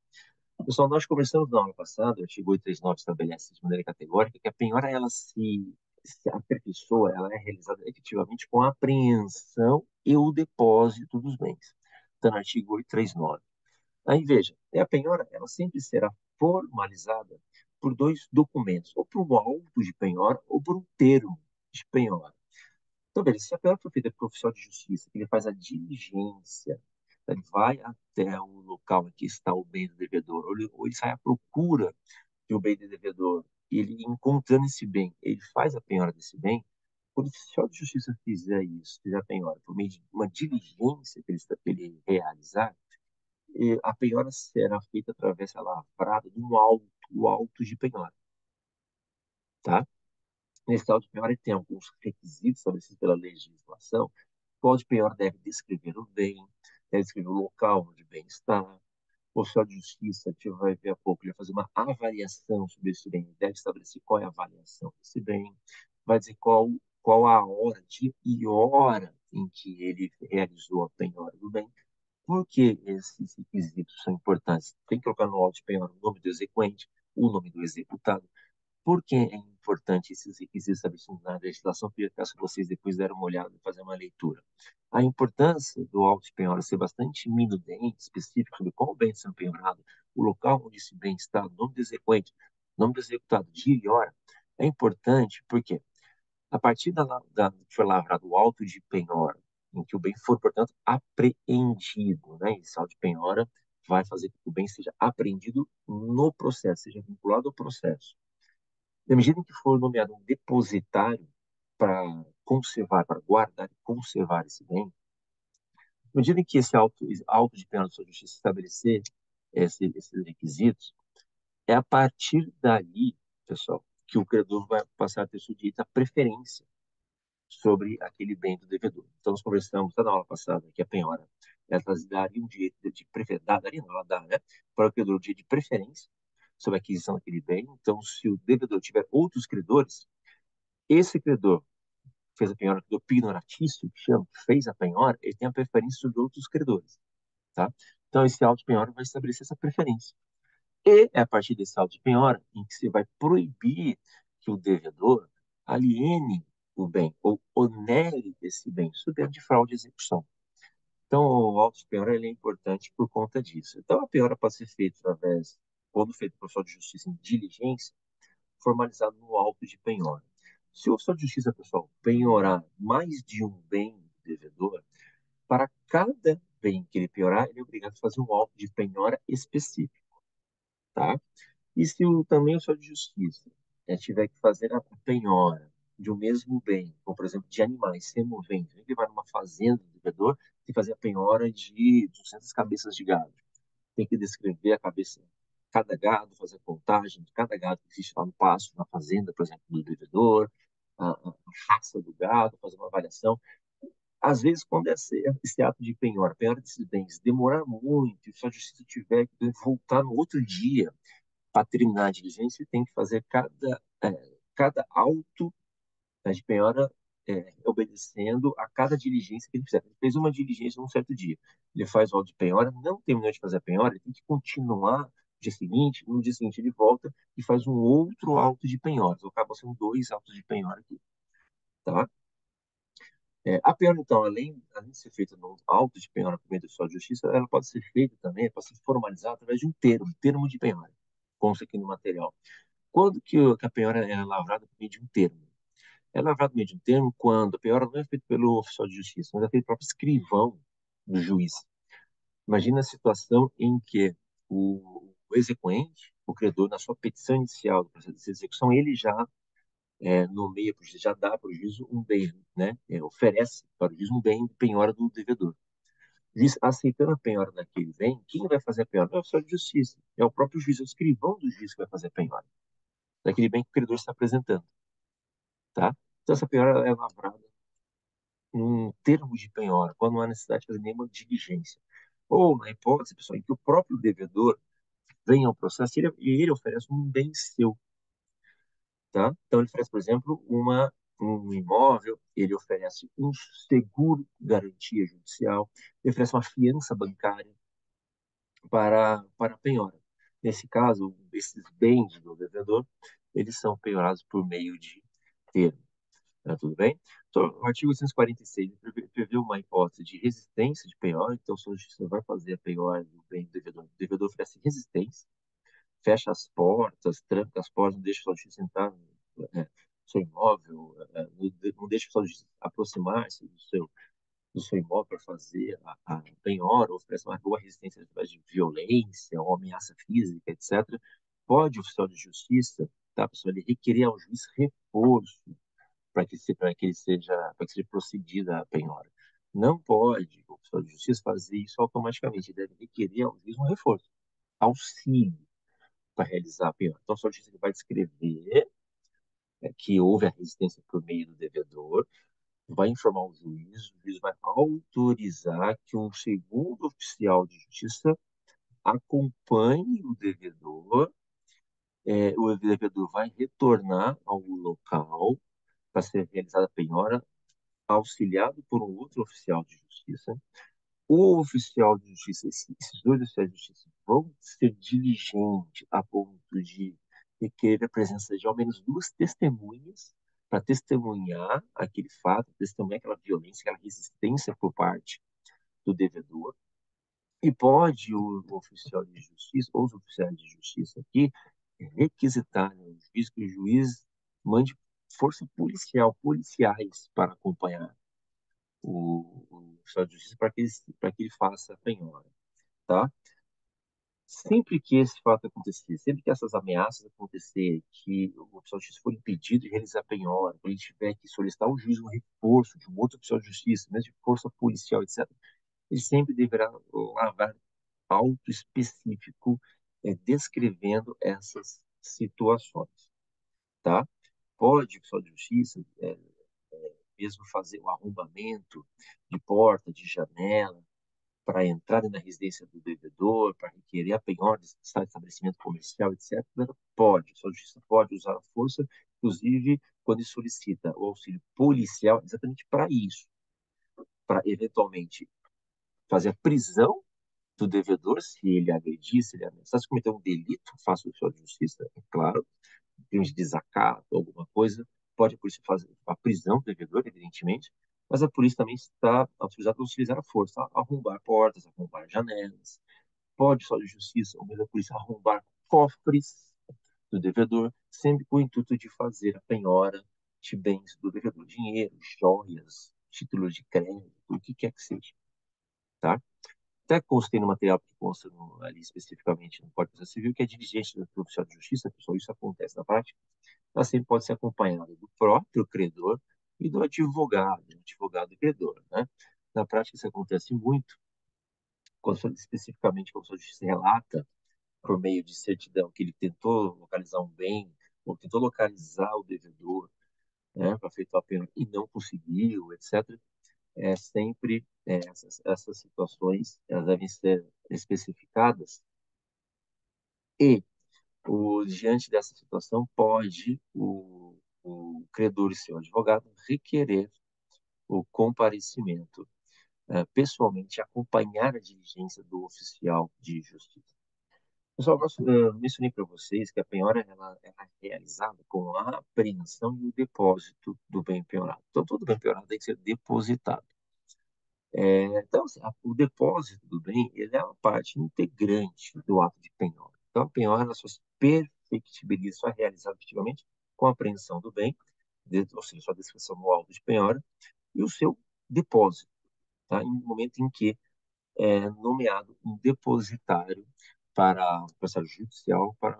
Pessoal, nós conversamos na aula passada, o artigo 839 estabelece de maneira categórica que a penhora ela se aperfeiçoa, ela é realizada efetivamente com a apreensão e o depósito dos bens. Está no artigo 839. Aí veja, a penhora ela sempre será formalizada por dois documentos, ou por um auto de penhora ou por um termo de penhora. Então, veja, se a penhora for feita por oficial de justiça, ele faz a diligência, ele vai até o local em que está o bem do devedor, ou ele sai à procura de um bem do devedor, ele encontrando esse bem, ele faz a penhora desse bem. Quando o oficial de justiça fizer isso, fizer a penhora por meio de uma diligência que ele realizar, e a penhora será feita através da lavrada de um auto de penhora, tá? Nesse auto de penhora ele tem alguns requisitos estabelecidos pela legislação. O auto de penhora deve descrever o bem, deve descrever o local onde o bem está. O oficial de justiça, que vai ver a pouco, ele vai fazer uma avaliação sobre esse bem, ele deve estabelecer qual é a avaliação desse bem, vai dizer qual a hora, dia e hora em que ele realizou a penhora do bem. Por que esses requisitos são importantes? Tem que colocar no auto de penhora o nome do exequente, o nome do executado. Por que é importante esses requisitos estabelecidos na legislação? Peço que vocês depois deram uma olhada e fazer uma leitura. A importância do auto de penhora ser bastante minudente, específico sobre qual bem está sendo penhorado, o local onde esse bem está, o nome do exequente, o nome do executado, dia e hora, é importante porque a partir que foi lavrado o auto de penhora, em que o bem for, portanto, apreendido, né? Esse auto de penhora vai fazer com que o bem seja apreendido no processo, seja vinculado ao processo. Na medida em que for nomeado um depositário para conservar, para guardar e conservar esse bem, na medida em que esse auto de penhora da sua justiça estabelecer esses requisitos, é a partir dali, pessoal, que o credor vai passar a ter seu direito à preferência sobre aquele bem do devedor. Então, nós conversamos na aula passada que a penhora ela daria um direito de preferência, daria não, ela dá, né, para o credor o direito de preferência sobre a aquisição daquele bem. Então, se o devedor tiver outros credores, esse credor que fez a penhora, o credor pignoratício, que chama, que fez a penhora, ele tem a preferência sobre outros credores, tá? Então, esse auto de penhora vai estabelecer essa preferência. E é a partir desse auto de penhora em que se vai proibir que o devedor aliene o bem ou onere esse bem, sob pena de fraude e execução. Então, o auto-penhora ele é importante por conta disso. Então, a penhora pode ser feita através, quando feito por oficial de justiça em diligência, formalizado no auto de penhora. Se o oficial de justiça, pessoal, penhorar mais de um bem do devedor, para cada bem que ele penhorar, ele é obrigado a fazer um auto de penhora específico, tá? E se também o oficial de justiça tiver que fazer a penhora de um mesmo bem, como por exemplo de animais semoventes, ele vai numa fazenda do devedor, tem que fazer a penhora de 200 cabeças de gado, tem que descrever a cabeça, cada gado, fazer a contagem de cada gado que existe lá no pasto, na fazenda, por exemplo, do devedor, a raça do gado, fazer uma avaliação. Às vezes, quando esse ato de penhora desses bens demorar muito, e se a justiça tiver que voltar no outro dia para terminar a diligência, tem que fazer cada auto, né, de penhora obedecendo a cada diligência que ele fizer. Ele fez uma diligência num certo dia, ele faz o auto de penhora, não terminou de fazer a penhora, ele tem que continuar no dia seguinte ele volta e faz um outro auto de penhora. Então, acabam sendo dois autos de penhora aqui, tá? A penhora, então, além de ser feita no auto de penhora por meio do oficial de justiça, ela pode ser feita também, pode ser formalizada através de um termo de penhora, consta aqui no material. Quando que a penhora é lavrada por meio de um termo? É lavrado por meio de um termo quando a penhora não é feita pelo oficial de justiça, mas é feita pelo próprio escrivão do juiz. Imagina a situação em que o exequente, o credor, na sua petição inicial do processo de execução, ele já nomeia para o juiz, já dá para o juiz um bem, né? Oferece para o juiz um bem de penhora do devedor. O juiz aceitando a penhora daquele bem, quem vai fazer a penhora? Não é o oficial de justiça, é o próprio juiz, é o escrivão do juiz que vai fazer a penhora daquele bem que o credor está apresentando, tá? Então, essa penhora é lavrada num termo de penhora, quando não há necessidade de fazer nenhuma diligência. Ou, na hipótese, pessoal, em que o próprio devedor venha ao processo e ele oferece um bem seu, tá? Então, ele oferece, por exemplo, um imóvel, ele oferece um seguro garantia judicial, ele oferece uma fiança bancária para a penhora. Nesse caso, esses bens do devedor, eles são penhorados por meio de termo. Tá tudo bem? Então, o artigo 846 prevê uma hipótese de resistência de penhora, então, se o justiça vai fazer a penhora do bem do devedor, o devedor oferece resistência, fecha as portas, tranca as portas, não deixa o justiça entrar no seu imóvel, não deixa o justiça aproximar-se do seu imóvel para fazer a penhora, oferece uma boa resistência através de violência ou ameaça física, etc. Pode o oficial de justiça, tá, pessoal, ele requerer ao juiz reforço para que seja procedida a penhora. Não pode o oficial de justiça fazer isso automaticamente, ele deve requerer ao juiz um reforço, auxílio para realizar a penhora. Então, o oficial de justiça vai descrever que houve a resistência por meio do devedor, vai informar o juiz vai autorizar que um segundo oficial de justiça acompanhe o devedor, o devedor vai retornar ao local para ser realizada a penhora, auxiliado por um outro oficial de justiça. O oficial de justiça, esses dois oficiais de justiça vão ser diligentes a ponto de requerer a presença de ao menos duas testemunhas para testemunhar aquele fato, testemunhar aquela violência, aquela resistência por parte do devedor. E pode o oficial de justiça, ou os oficiais de justiça aqui, requisitar ao juiz que o juiz mande força policial, policiais para acompanhar o oficial de justiça para que ele faça a penhora, tá? Sempre que esse fato acontecer, sempre que essas ameaças acontecerem, que o oficial de justiça for impedido de realizar a penhora, ou ele tiver que solicitar ao juiz um reforço de um outro oficial de justiça, mesmo de força policial, etc., ele sempre deverá lavrar auto específico descrevendo essas situações, tá? Pode o oficial de justiça mesmo fazer o arrombamento de porta, de janela, para entrar na residência do devedor, para requerer a penhora de estabelecimento comercial, etc., pode. A justiça pode usar a força, inclusive quando ele solicita o auxílio policial, exatamente para isso, para eventualmente fazer a prisão do devedor, se ele agredir, se ele ameaçar, se cometer um delito, faça o oficial de justiça, é claro, crime de desacato, alguma coisa, pode a polícia fazer a prisão do devedor, evidentemente, mas a polícia também está autorizada a utilizar a força, arrombar portas, arrombar janelas, pode só de justiça, ou mesmo a polícia arrombar cofres do devedor, sempre com o intuito de fazer a penhora de bens do devedor, dinheiro, joias, títulos de crédito, o que quer que seja, tá? Até constei no material que consta ali especificamente no Código de Processo Civil, que a diligência do oficial de justiça, pessoal, isso acontece na prática, ela sempre pode ser acompanhada do próprio credor e do advogado e credor, né? Na prática, isso acontece muito, quando especificamente quando o oficial de justiça relata, por meio de certidão, que ele tentou localizar um bem, ou tentou localizar o devedor, né, para efetuar a pena e não conseguiu, etc. Sempre essas situações elas devem ser especificadas e diante dessa situação pode o credor e seu advogado requerer o comparecimento pessoalmente, acompanhar a diligência do oficial de justiça. Pessoal, mencionei para vocês que a penhora ela é realizada com a apreensão e o depósito do bem penhorado. Então, todo bem penhorado tem que ser depositado. Então, assim, o depósito do bem ele é uma parte integrante do ato de penhora. Então, a penhora ela só se perfectibiliza, só é realizada efetivamente com a apreensão do bem, ou seja, sua descrição no auto de penhora, e o seu depósito, tá? Em um momento em que nomeado um depositário para o processo judicial para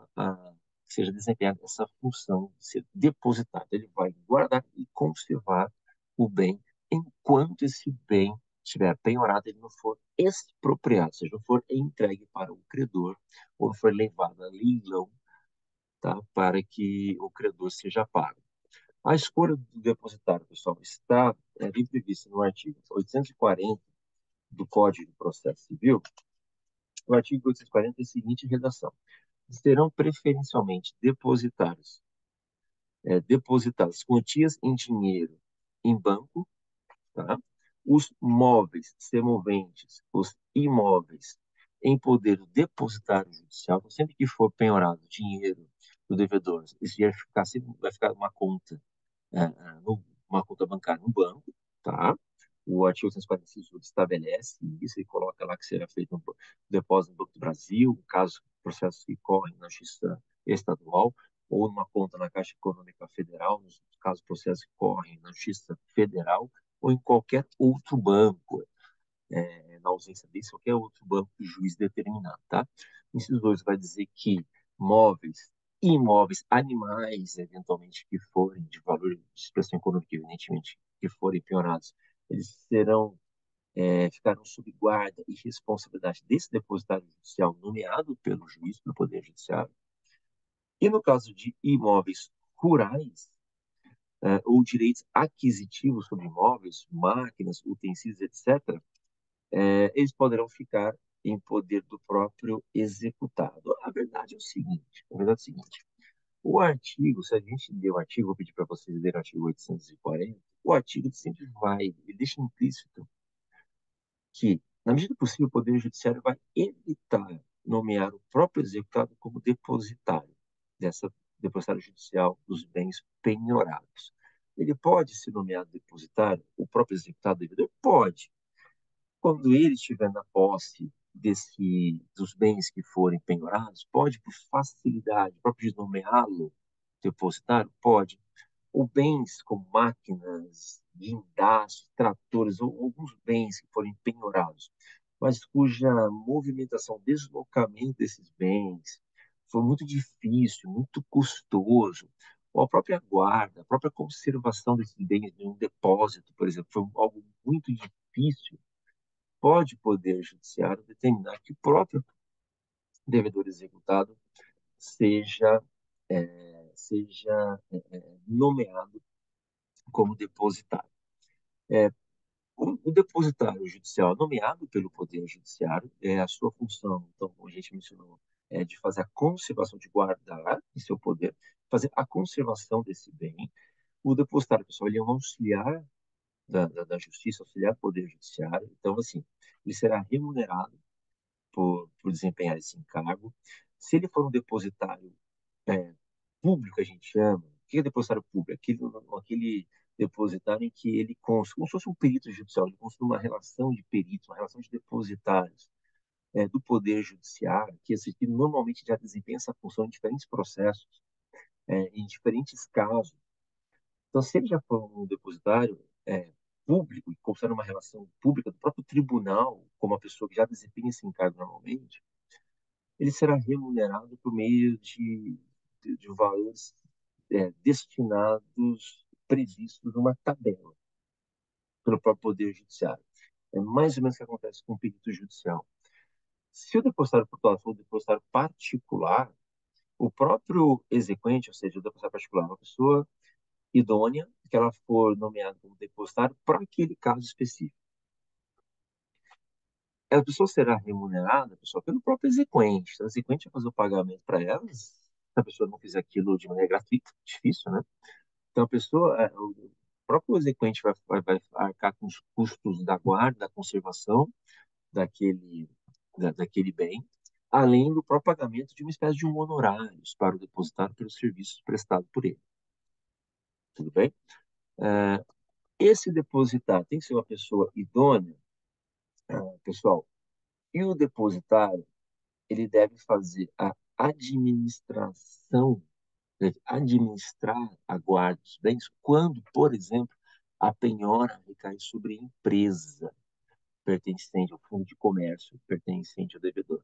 que seja desempenhada essa função de ser depositário. Ele vai guardar e conservar o bem enquanto esse bem estiver penhorado, ele não for expropriado, ou seja, não for entregue para o credor ou não for levado a leilão, tá, para que o credor seja pago. A escolha do depositário, pessoal, está bem prevista no artigo 840 do Código de Processo Civil. O artigo 840 tem a seguinte redação: serão preferencialmente depositadas quantias em dinheiro em banco, tá? Os móveis semoventes, os imóveis em poder do depositário judicial. Então, sempre que for penhorado dinheiro do devedor, isso vai ficar uma conta, uma conta bancária no banco, tá? O artigo 845 estabelece isso e coloca lá que será feito um depósito no Banco do Brasil, caso processos que correm na Justiça Estadual, ou numa conta na Caixa Econômica Federal, nos casos processos que correm na Justiça Federal, ou em qualquer outro banco, na ausência desse, qualquer outro banco que o juiz determinar, tá? Inciso 2 vai dizer que móveis, imóveis, animais, eventualmente, que forem de valor de expressão econômica, evidentemente, que forem penhorados, eles ficarão sob guarda e responsabilidade desse depositário judicial nomeado pelo juiz, pelo Poder Judiciário. E no caso de imóveis rurais, ou direitos aquisitivos sobre imóveis, máquinas, utensílios, etc., eles poderão ficar em poder do próprio executado. A verdade é o seguinte, o artigo, se a gente ler o artigo, vou pedir para vocês lerem o artigo 840, o artigo sempre ele deixa implícito que, na medida do possível, o Poder Judiciário vai evitar nomear o próprio executado como depositário judicial dos bens penhorados. Ele pode ser nomeado depositário, o próprio executado devedor? Pode. Quando ele estiver na posse dos bens que forem penhorados, pode, por facilidade, o próprio de nomeá-lo depositário? Pode. Ou bens como máquinas, guindastes, tratores, ou alguns bens que forem penhorados, mas cuja movimentação, deslocamento desses bens foi muito difícil, muito custoso, ou a própria guarda, a própria conservação desses bens em um depósito, por exemplo, foi algo muito difícil, pode o Poder Judiciário determinar que o próprio devedor executado seja, nomeado como depositário. É, o depositário judicial nomeado pelo Poder Judiciário, a sua função, então, como a gente mencionou, é de fazer a conservação, de guardar em seu poder, fazer a conservação desse bem. O depositário, pessoal, ele é um auxiliar da Justiça, auxiliar do Poder Judiciário. Então, assim, ele será remunerado por desempenhar esse encargo. Se ele for um depositário público, a gente chama. O que é depositário público? Aquele depositário em que ele consta, como se fosse um perito judicial, ele consta uma relação de peritos, uma relação de depositários do Poder Judiciário, que esse que normalmente já desempenha essa função em diferentes processos, em diferentes casos. Então, se ele já for um depositário público, e considera uma relação pública do próprio tribunal, como a pessoa que já desempenha esse encargo normalmente, ele será remunerado por meio de valores destinados, previstos numa tabela pelo próprio Poder Judiciário. É mais ou menos o que acontece com o perito judicial. Se o depositário portuário for um depositário particular, o próprio exequente, ou seja, o depositário particular, uma pessoa idônea, que ela for nomeada como depositário para aquele caso específico. A pessoa será remunerada, pessoal, pelo próprio exequente. Então, o exequente vai fazer o pagamento para ela, se a pessoa não fizer aquilo de maneira gratuita, difícil, né? Então, a pessoa, o próprio exequente vai arcar com os custos da guarda, da conservação daquele, daquele bem, além do próprio pagamento de uma espécie de um honorários para o depositário pelos serviços prestados por ele. Tudo bem? É, esse depositário tem que ser uma pessoa idônea, pessoal, e o depositário, ele deve fazer a administração, deve administrar a guarda dos bens quando, por exemplo, a penhora recai sobre a empresa pertencente ao fundo de comércio, pertencente ao devedor.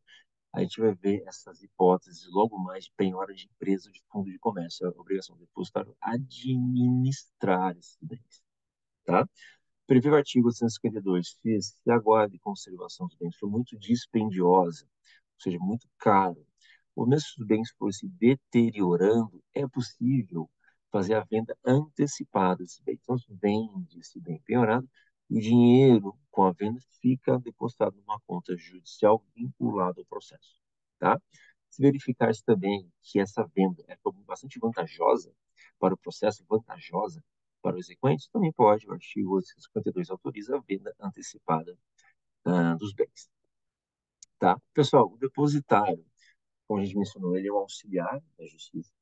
A gente vai ver essas hipóteses logo mais de penhora de empresa de fundo de comércio. É a obrigação do depositário administrar esses bens, tá? Prevê o artigo 852, se a guarda e conservação dos bens for muito dispendiosa, ou seja, muito caro, ou mesmo se os bens forem se deteriorando, é possível fazer a venda antecipada desse bem. Então, se vende esse bem penhorado, o dinheiro com a venda fica depositado numa conta judicial vinculada ao processo, tá? Se verificar-se também que essa venda é bastante vantajosa para o processo, vantajosa para o exequente, também pode, o artigo 852 autoriza a venda antecipada dos bens. Tá? Pessoal, o depositário, como a gente mencionou, ele é um auxiliar da justiça,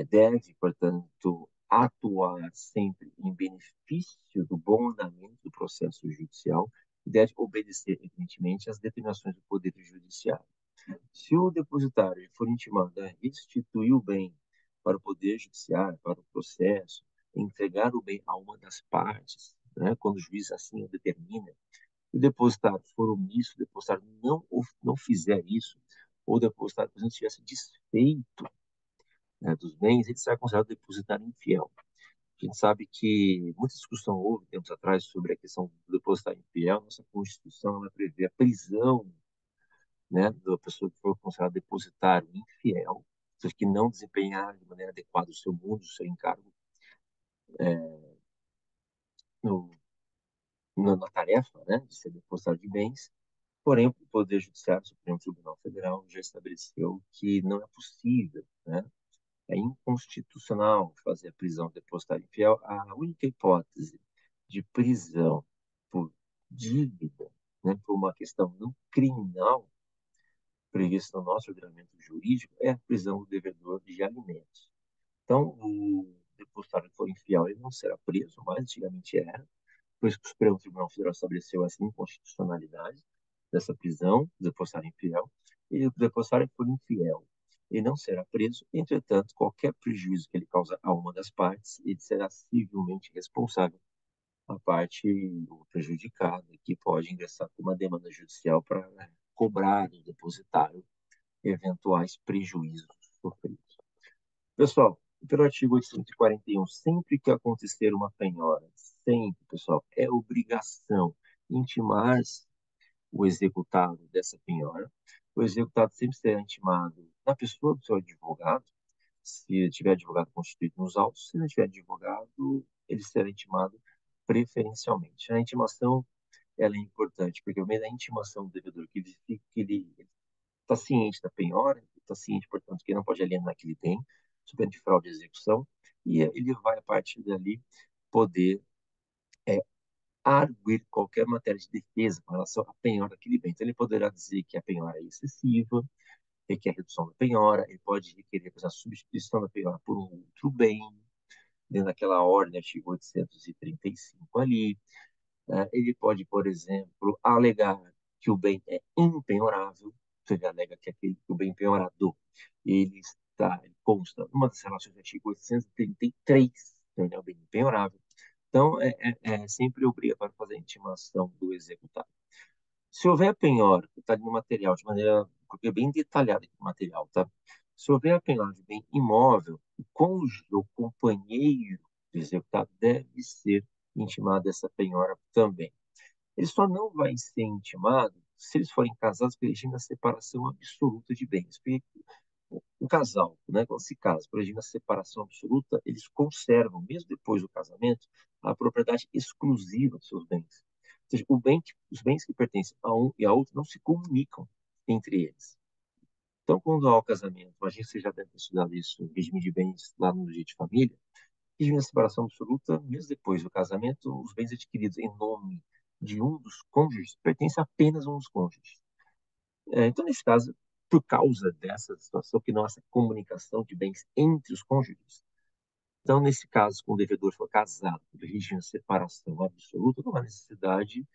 deve, portanto, atuar sempre em benefício do bom andamento do processo judicial e deve obedecer, evidentemente, às determinações do Poder Judiciário. Se o depositário for intimado a restituir o bem para o Poder Judiciário, para o processo, entregar o bem a uma das partes, né, quando o juiz assim o determina, se o depositário for omisso, o depositário não fizer isso, ou o depositário, por exemplo, tivesse desfeito, né, dos bens, ele será considerado depositário infiel. A gente sabe que muita discussão houve tempos atrás sobre a questão do depositário infiel. Nossa Constituição ela prevê a prisão, né, da pessoa que for considerada depositário infiel, ou seja, que não desempenhar de maneira adequada o seu mundo, o seu encargo no, na tarefa, né, de ser depositário de bens. Porém, o Poder Judiciário, o Supremo Tribunal Federal, já estabeleceu que não é possível, né, é inconstitucional fazer a prisão do depositário infiel. A única hipótese de prisão por dívida, né, por uma questão não criminal, prevista no nosso ordenamento jurídico, é a prisão do devedor de alimentos. Então, o depositário que for infiel, ele não será preso, mas antigamente era, por isso que o Supremo Tribunal Federal estabeleceu essa inconstitucionalidade dessa prisão do depositário infiel, e o depositário que for infiel, ele não será preso, entretanto, qualquer prejuízo que ele causa a uma das partes, ele será civilmente responsável, a parte o prejudicado, que pode ingressar com uma demanda judicial para cobrar do depositário eventuais prejuízos sofridos. Pessoal, pelo artigo 841, sempre que acontecer uma penhora, sempre, pessoal, é obrigação intimar o executado dessa penhora. O executado sempre será intimado na pessoa do seu advogado, se tiver advogado constituído nos autos, se não tiver advogado, ele será intimado preferencialmente. A intimação ela é importante, porque o meio da intimação do devedor que verifica que ele está ciente da penhora, está ciente, portanto, que não pode alienar que ele tem, sob de fraude e execução, e ele vai, a partir dali, poder é, arguir qualquer matéria de defesa com relação à penhora daquele bem. Então, ele poderá dizer que a penhora é excessiva, requer redução da penhora, ele pode requerer, por exemplo, a substituição da penhora por um outro bem, dentro daquela ordem, artigo 835 ali. Ele pode, por exemplo, alegar que o bem é impenhorável, então ele alega que, que o bem penhorado ele consta numa das relações do artigo 833, então ele é o bem impenhorável. Então, é sempre obrigatório fazer a intimação do executado. Se houver penhora, está ali no material, de maneira porque bem detalhada aqui no material, tá? Se houver a penhora de bem imóvel, o cônjuge ou companheiro do executado deve ser intimado dessa penhora também. Ele só não vai ser intimado se eles forem casados pelo regime da separação absoluta de bens. Porque o casal, né, quando se casa por regime da separação absoluta, eles conservam, mesmo depois do casamento, a propriedade exclusiva dos seus bens. Ou seja, os bens que pertencem a um e a outro não se comunicam entre eles. Então, quando há o casamento, imagina que você já deve ter estudado isso, o regime de bens lá no Direito de Família, regime da separação absoluta, mesmo depois do casamento, os bens adquiridos em nome de um dos cônjuges pertencem apenas a um dos cônjuges. Então, nesse caso, por causa dessa situação, que não há essa comunicação de bens entre os cônjuges, então, nesse caso, quando o devedor for casado por regime de separação absoluta, não há necessidade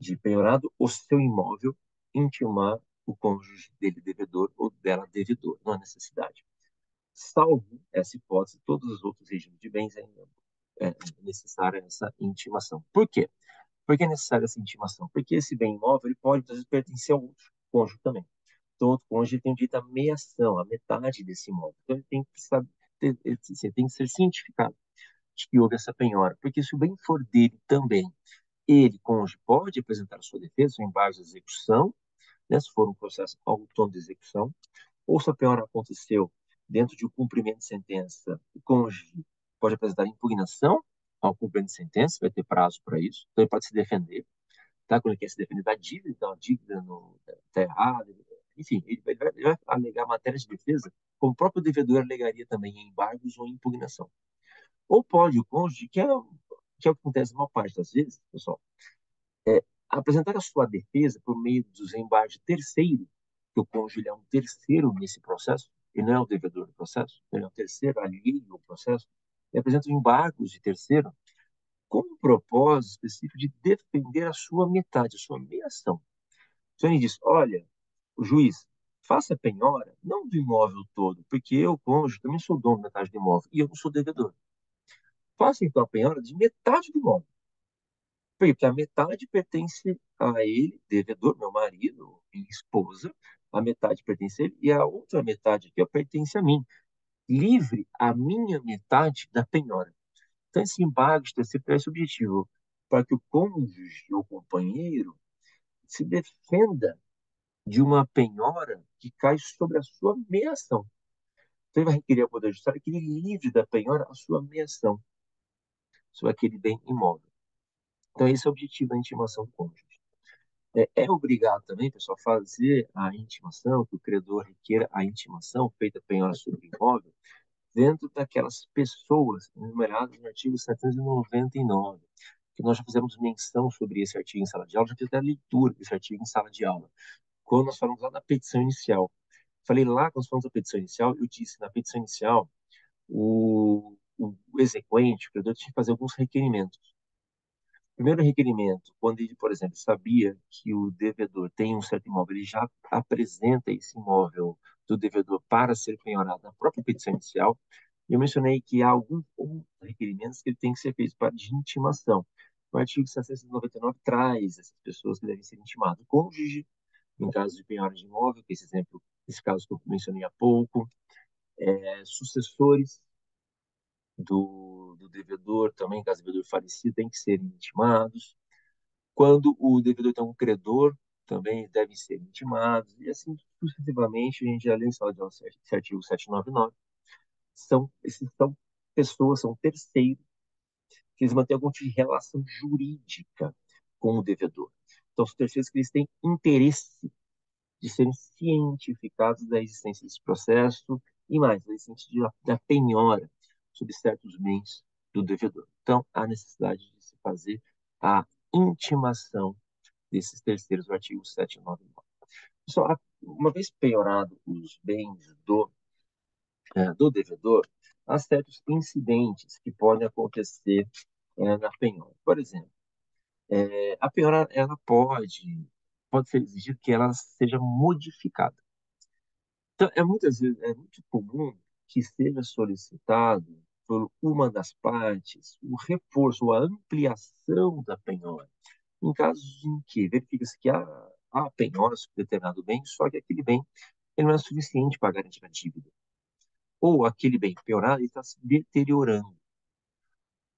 de penhorado o seu imóvel intimar o cônjuge dele devedor ou dela devedor. Não há necessidade. Salvo essa hipótese, todos os outros regimes de bens ainda é necessária essa intimação. Por quê? Por que é necessária essa intimação? Porque esse bem imóvel ele pode, às vezes, pertencer ao outro cônjuge também. Então, o outro cônjuge tem direito à meiação, a metade desse imóvel. Então, ele tem que saber, ele tem que ser cientificado de que houve essa penhora. Porque se o bem for dele também, ele, cônjuge, pode apresentar a sua defesa em base de execução, né, se for um processo autônomo de execução, ou se a penhora aconteceu dentro de um cumprimento de sentença, o cônjuge pode apresentar impugnação ao cumprimento de sentença, vai ter prazo para isso, então ele pode se defender, tá? Quando ele quer se defender da dívida, então a dívida está errada, enfim, ele vai alegar matéria de defesa, como o próprio devedor alegaria também em embargos ou em impugnação. Ou pode o cônjuge, que é o que acontece na maior parte das vezes, pessoal, apresentar a sua defesa por meio dos embargos de terceiro, que o cônjuge é um terceiro nesse processo, ele não é o devedor do processo, ele é um terceiro alheio ao processo, e apresenta embargos de terceiro com um propósito específico de defender a sua metade, a sua meia ação. Então ele diz, olha, o juiz, faça a penhora, não do imóvel todo, porque eu, cônjuge, também sou dono da metade do imóvel, e eu não sou devedor. Faça então a penhora de metade do imóvel. Por quê? Porque a metade pertence a ele, devedor, meu marido, minha esposa, a metade pertence a ele, e a outra metade aqui ó, pertence a mim. Livre a minha metade da penhora. Então, esse embargo de terceiro tem esse objetivo, para que o cônjuge ou companheiro se defenda de uma penhora que cai sobre a sua meação. Então, ele vai requerer ao Poder Judiciário que ele livre da penhora a sua meação sobre aquele bem imóvel. Então, esse é o objetivo da intimação do cônjuge. É obrigado também, pessoal, fazer a intimação, que o credor requeira a intimação feita penhora sobre o imóvel, dentro daquelas pessoas enumeradas no artigo 799, que nós já fizemos menção sobre esse artigo em sala de aula, já fiz até a leitura desse artigo em sala de aula, quando nós falamos lá da petição inicial. Falei lá, quando nós falamos da petição inicial, eu disse na petição inicial, o exequente, o credor, tinha que fazer alguns requerimentos. Primeiro requerimento, quando ele, por exemplo, sabia que o devedor tem um certo imóvel, ele já apresenta esse imóvel do devedor para ser penhorado na própria petição inicial. E eu mencionei que há alguns outros requerimentos que ele tem que ser feito para de intimação. O artigo 799 traz essas pessoas que devem ser intimadas. O cônjuge, em caso de penhora de imóvel, que é esse exemplo, esse caso que eu mencionei há pouco, sucessores do devedor também, caso o devedor falecido, tem que ser intimados. Quando o devedor tem um credor, também devem ser intimados, e assim sucessivamente, a gente já leu em sala de aula esse artigo 799, esses são pessoas, são terceiros, que eles mantêm algum tipo de relação jurídica com o devedor. Então, os terceiros que eles têm interesse de serem cientificados da existência desse processo e mais, da existência da penhora sobre certos bens do devedor. Então, há necessidade de se fazer a intimação desses terceiros do artigo 799. Só uma vez penhorado os bens do devedor, há certos incidentes que podem acontecer na penhora. Por exemplo, a penhora ela pode ser exigido que ela seja modificada. Então, muitas vezes é muito comum que seja solicitado por uma das partes o reforço ou a ampliação da penhora, em casos em que verifica-se que há penhora sobre determinado bem, só que aquele bem ele não é suficiente para garantir a dívida. Ou aquele bem penhorado está se deteriorando.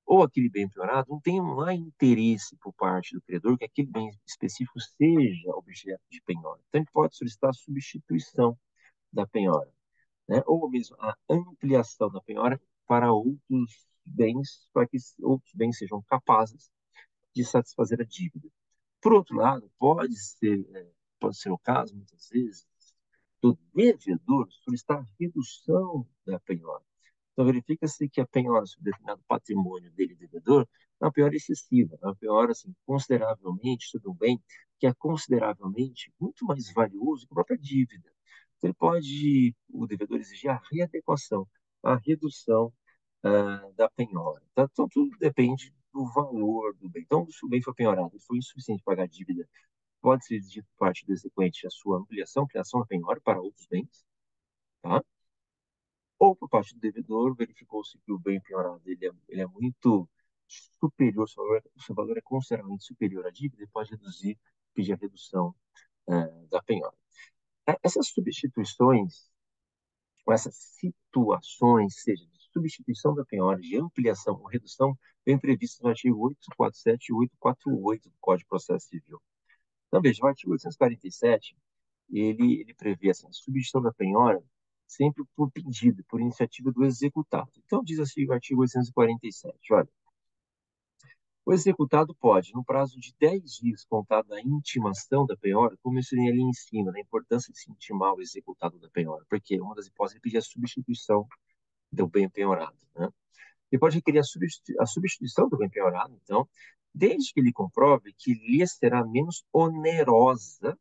Ou aquele bem penhorado não tem um interesse por parte do credor que aquele bem específico seja objeto de penhora. Então, ele pode solicitar a substituição da penhora, né? Ou mesmo a ampliação da penhora para outros bens, para que outros bens sejam capazes de satisfazer a dívida. Por outro lado, pode ser o caso, muitas vezes, do devedor solicitar a redução da penhora. Então, verifica-se que a penhora sobre determinado patrimônio dele, devedor, é uma penhora excessiva, é uma penhora, assim, consideravelmente, tudo bem, que é consideravelmente muito mais valioso que a própria dívida. Então, o devedor exigir a readequação, a redução da penhora. Tá? Então, tudo depende do valor do bem. Então, se o bem for penhorado e for insuficiente para pagar a dívida, pode ser exigido por parte do exequente a sua ampliação, criação da penhora para outros bens, tá? Ou por parte do devedor, verificou-se que o bem penhorado ele é muito superior, o seu valor é consideravelmente superior à dívida e pode pedir a redução da penhora. Essas substituições, ou essas situações, seja de substituição da penhora, de ampliação ou redução, bem previstas no artigo 847 e 848 do Código de Processo Civil. Então, veja, o artigo 847, ele prevê assim, a substituição da penhora sempre por pedido, por iniciativa do executado. Então, diz assim o artigo 847, olha, o executado pode, no prazo de 10 dias contado da intimação da penhora, como eu mencionei ali em cima, da importância de se intimar o executado da penhora, porque uma das hipóteses é pedir a substituição do bem penhorado, né? Ele pode requerer a substituição do bem penhorado, então, desde que ele comprove que lhe será menos onerosa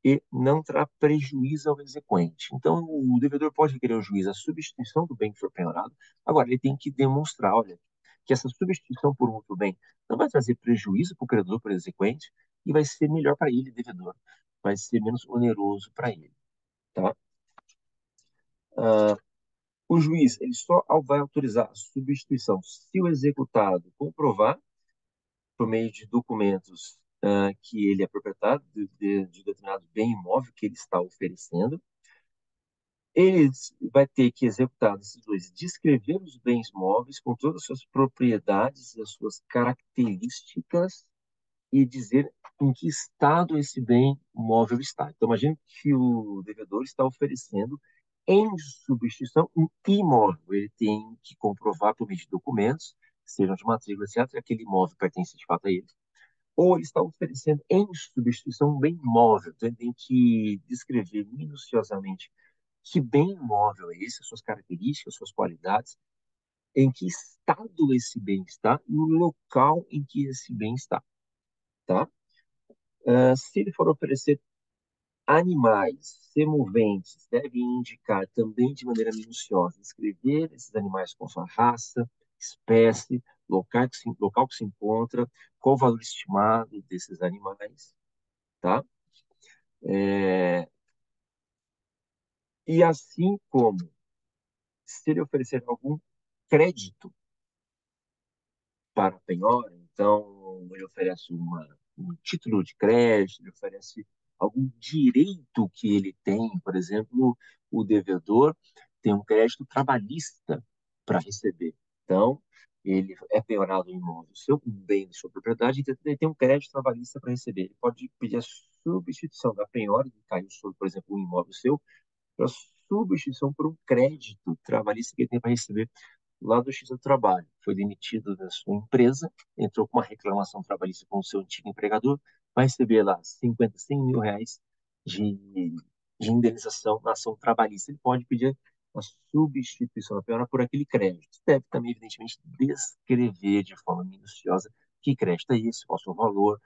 e não terá prejuízo ao exequente. Então, o devedor pode requerer ao juiz a substituição do bem que for penhorado. Agora, ele tem que demonstrar, olha, que essa substituição por um outro bem não vai trazer prejuízo para o credor, para o exequente, e vai ser melhor para ele, devedor. Vai ser menos oneroso para ele, tá? O juiz, ele só vai autorizar a substituição se o executado comprovar, por meio de documentos, que ele é proprietário de determinado bem imóvel que ele está oferecendo. Ele vai ter que executar esses dois, descrever os bens móveis com todas as suas propriedades e as suas características e dizer em que estado esse bem móvel está. Então, imagine que o devedor está oferecendo em substituição um imóvel. Ele tem que comprovar por meio de documentos, sejam de matrícula, etc., que aquele imóvel pertence de fato a ele. Ou ele está oferecendo em substituição um bem móvel. Então, ele tem que descrever minuciosamente que bem imóvel é esse, as suas características, as suas qualidades, em que estado esse bem está e o local em que esse bem está, tá? Se ele for oferecer animais semoventes, deve indicar também de maneira minuciosa, escrever esses animais com sua raça, espécie, local que se encontra, qual o valor estimado desses animais, tá? É, e assim como se ele oferecer algum crédito para a penhora, então ele oferece um título de crédito, ele oferece algum direito que ele tem, por exemplo, o devedor tem um crédito trabalhista para receber. Então, ele é penhorado um imóvel seu, um bem de sua propriedade, então ele tem um crédito trabalhista para receber. Ele pode pedir a substituição da penhora, que caiu sobre, por exemplo, um imóvel seu, para substituição por um crédito trabalhista que ele tem para receber lá do Justiça do Trabalho. Foi demitido da sua empresa, entrou com uma reclamação trabalhista com o seu antigo empregador, vai receber lá 50, 100 mil reais de, de indenização na ação trabalhista. Ele pode pedir a substituição da penhora por aquele crédito. Deve também, evidentemente, descrever de forma minuciosa que crédito é esse, qual é o seu valor,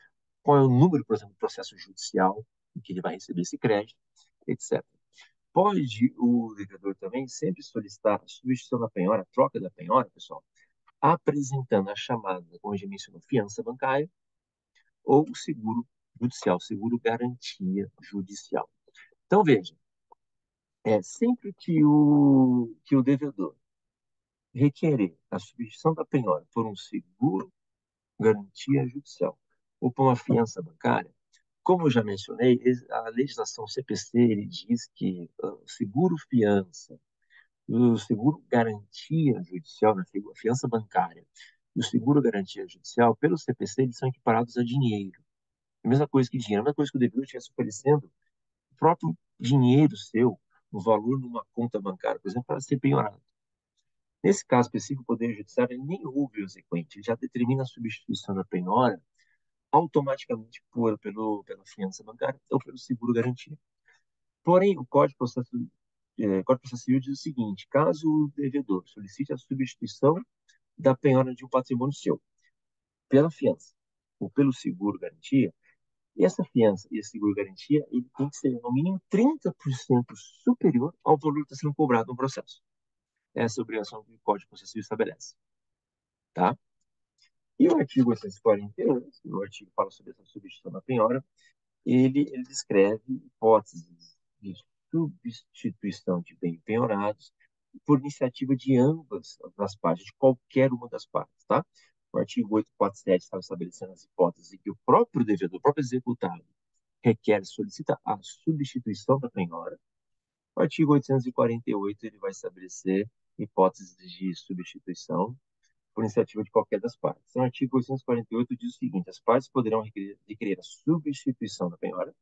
qual é o número, por exemplo, do processo judicial em que ele vai receber esse crédito. etc. Pode o devedor também sempre solicitar a substituição da penhora, a troca da penhora, pessoal, apresentando a chamada, como a gente mencionou, fiança bancária ou o seguro judicial, seguro garantia judicial. Então, veja, sempre que o devedor requerer a substituição da penhora por um seguro garantia judicial ou por uma fiança bancária, como eu já mencionei, a legislação CPC ele diz que o seguro fiança, o seguro garantia judicial, né, a fiança bancária e o seguro garantia judicial, pelo CPC, eles são equiparados a dinheiro. A mesma coisa que dinheiro, a mesma coisa que o devedor estivesse oferecendo o próprio dinheiro seu, o valor numa conta bancária, por exemplo, para ser penhorado. Nesse caso específico, o Poder Judiciário ele nem ouve o exequente, ele já determina a substituição da penhora automaticamente pela fiança bancária ou pelo seguro garantia. Porém, o Código de Processo Civil diz o seguinte: caso o devedor solicite a substituição da penhora de um patrimônio seu pela fiança ou pelo seguro garantia, e essa fiança e esse seguro garantia ele tem que ser no mínimo 30% superior ao valor que está sendo cobrado no processo. Essa é a obrigação que o Código de Processo Civil estabelece. Tá? E o artigo 848, o artigo que fala sobre essa substituição da penhora, ele descreve hipóteses de substituição de bens penhorados por iniciativa de ambas as partes, de qualquer uma das partes, tá? O artigo 847 estava estabelecendo as hipóteses em que o próprio devedor, o próprio executado, solicita a substituição da penhora. O artigo 848 ele vai estabelecer hipóteses de substituição por iniciativa de qualquer das partes. Então, o artigo 848 diz o seguinte: as partes poderão requerer a substituição da penhora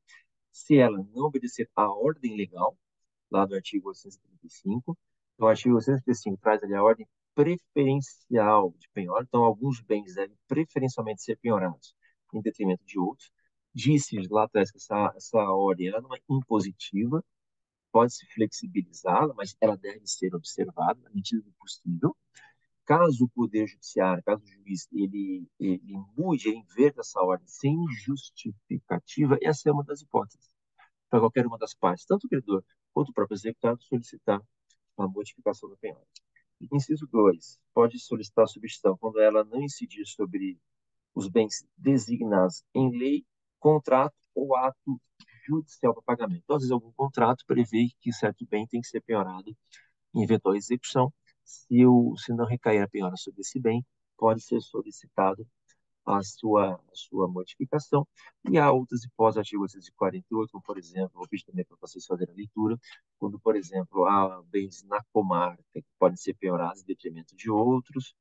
se ela não obedecer à ordem legal, lá do artigo 835. Então, o artigo 835 traz ali a ordem preferencial de penhora. Então, alguns bens devem preferencialmente ser penhorados em detrimento de outros. Disse lá atrás que essa ordem ela não é impositiva, pode-se flexibilizá-la, mas ela deve ser observada na medida do possível. Caso o Poder Judiciário, caso o juiz, ele mude, ele inverta essa ordem sem justificativa, essa é uma das hipóteses para qualquer uma das partes, tanto o credor quanto o próprio executado, solicitar a modificação da penhora. Inciso 2. Pode solicitar a substituição quando ela não incidir sobre os bens designados em lei, contrato ou ato judicial para pagamento. Então, às vezes, algum contrato prevê que certo bem tem que ser penhorado em eventual execução. Se não recair a penhora sobre esse bem, pode ser solicitado a sua modificação. E há outras hipóteses, artigo 848, como, por exemplo, vou pedir também para vocês fazerem a leitura, quando, por exemplo, há bens na comarca que podem ser penhorados em detrimento de outros,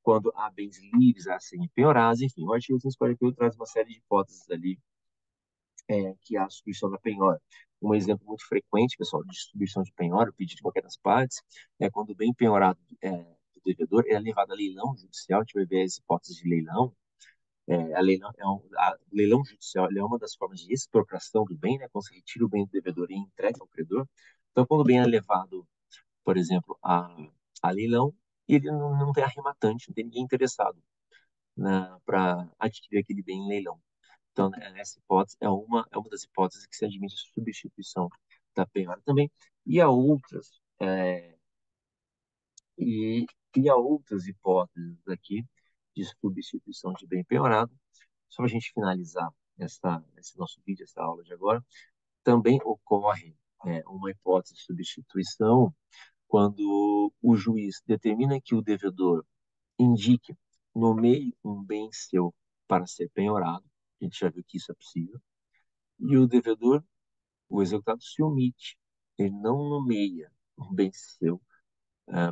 quando há bens livres a serem penhorados, enfim, o artigo 848 traz uma série de hipóteses ali que há a substituição da penhora. Um exemplo muito frequente, pessoal, de substituição de penhora, o pedido de qualquer das partes, é quando o bem penhorado do devedor é levado a leilão judicial, a gente vai ver as hipóteses de leilão. A leilão judicial é uma das formas de expropriação do bem, né, quando se retira o bem do devedor e entrega ao credor. Então, quando o bem é levado, por exemplo, a leilão, ele não tem arrematante, não tem ninguém interessado para adquirir aquele bem em leilão. Então, né, essa hipótese é uma das hipóteses que se admite substituição da penhora também. E há outras, e, e há outras hipóteses aqui de substituição de bem penhorado. Só para a gente finalizar esse nosso vídeo, essa aula de agora, também ocorre uma hipótese de substituição quando o juiz determina que o devedor indique, nomeie um bem seu para ser penhorado. A gente já viu que isso é possível. E o devedor, o executado, se omite. Ele não nomeia um bem seu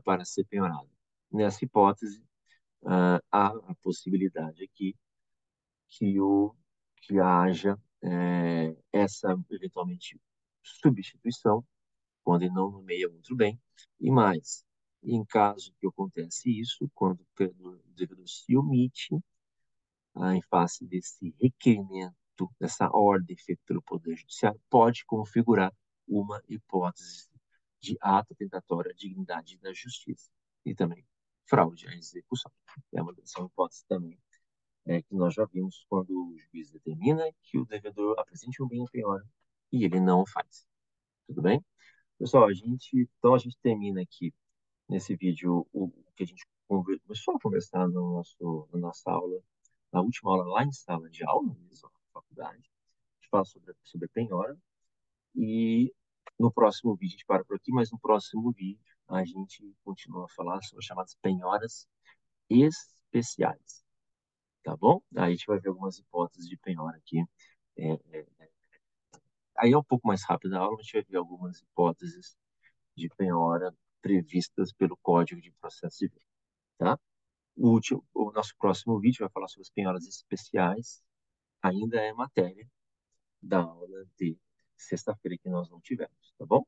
para ser penhorado. Nessa hipótese, há a possibilidade aqui que, o, que haja essa, eventualmente, substituição, quando ele não nomeia outro bem, e mais, em caso que acontece isso, quando o devedor se omite, em face desse requerimento, dessa ordem feita pelo Poder Judiciário, pode configurar uma hipótese de ato tentatório à dignidade da justiça e também fraude à execução. São hipóteses também que nós já vimos quando o juiz determina que o devedor apresente um bem à penhora e ele não o faz. Tudo bem? Pessoal, então a gente termina aqui nesse vídeo o que a gente começou a conversar na nossa aula, na última aula lá em sala de aula, mesmo, na faculdade. A gente fala sobre penhora. E no próximo vídeo a gente para por aqui, mas no próximo vídeo a gente continua a falar sobre as chamadas penhoras especiais, tá bom? Aí a gente vai ver algumas hipóteses de penhora aqui. É, é, aí é um pouco mais rápido a aula, a gente vai ver algumas hipóteses de penhora previstas pelo Código de Processo Civil, tá? O nosso próximo vídeo vai falar sobre as penhoras especiais, ainda é matéria da aula de sexta-feira que nós não tivemos, tá bom?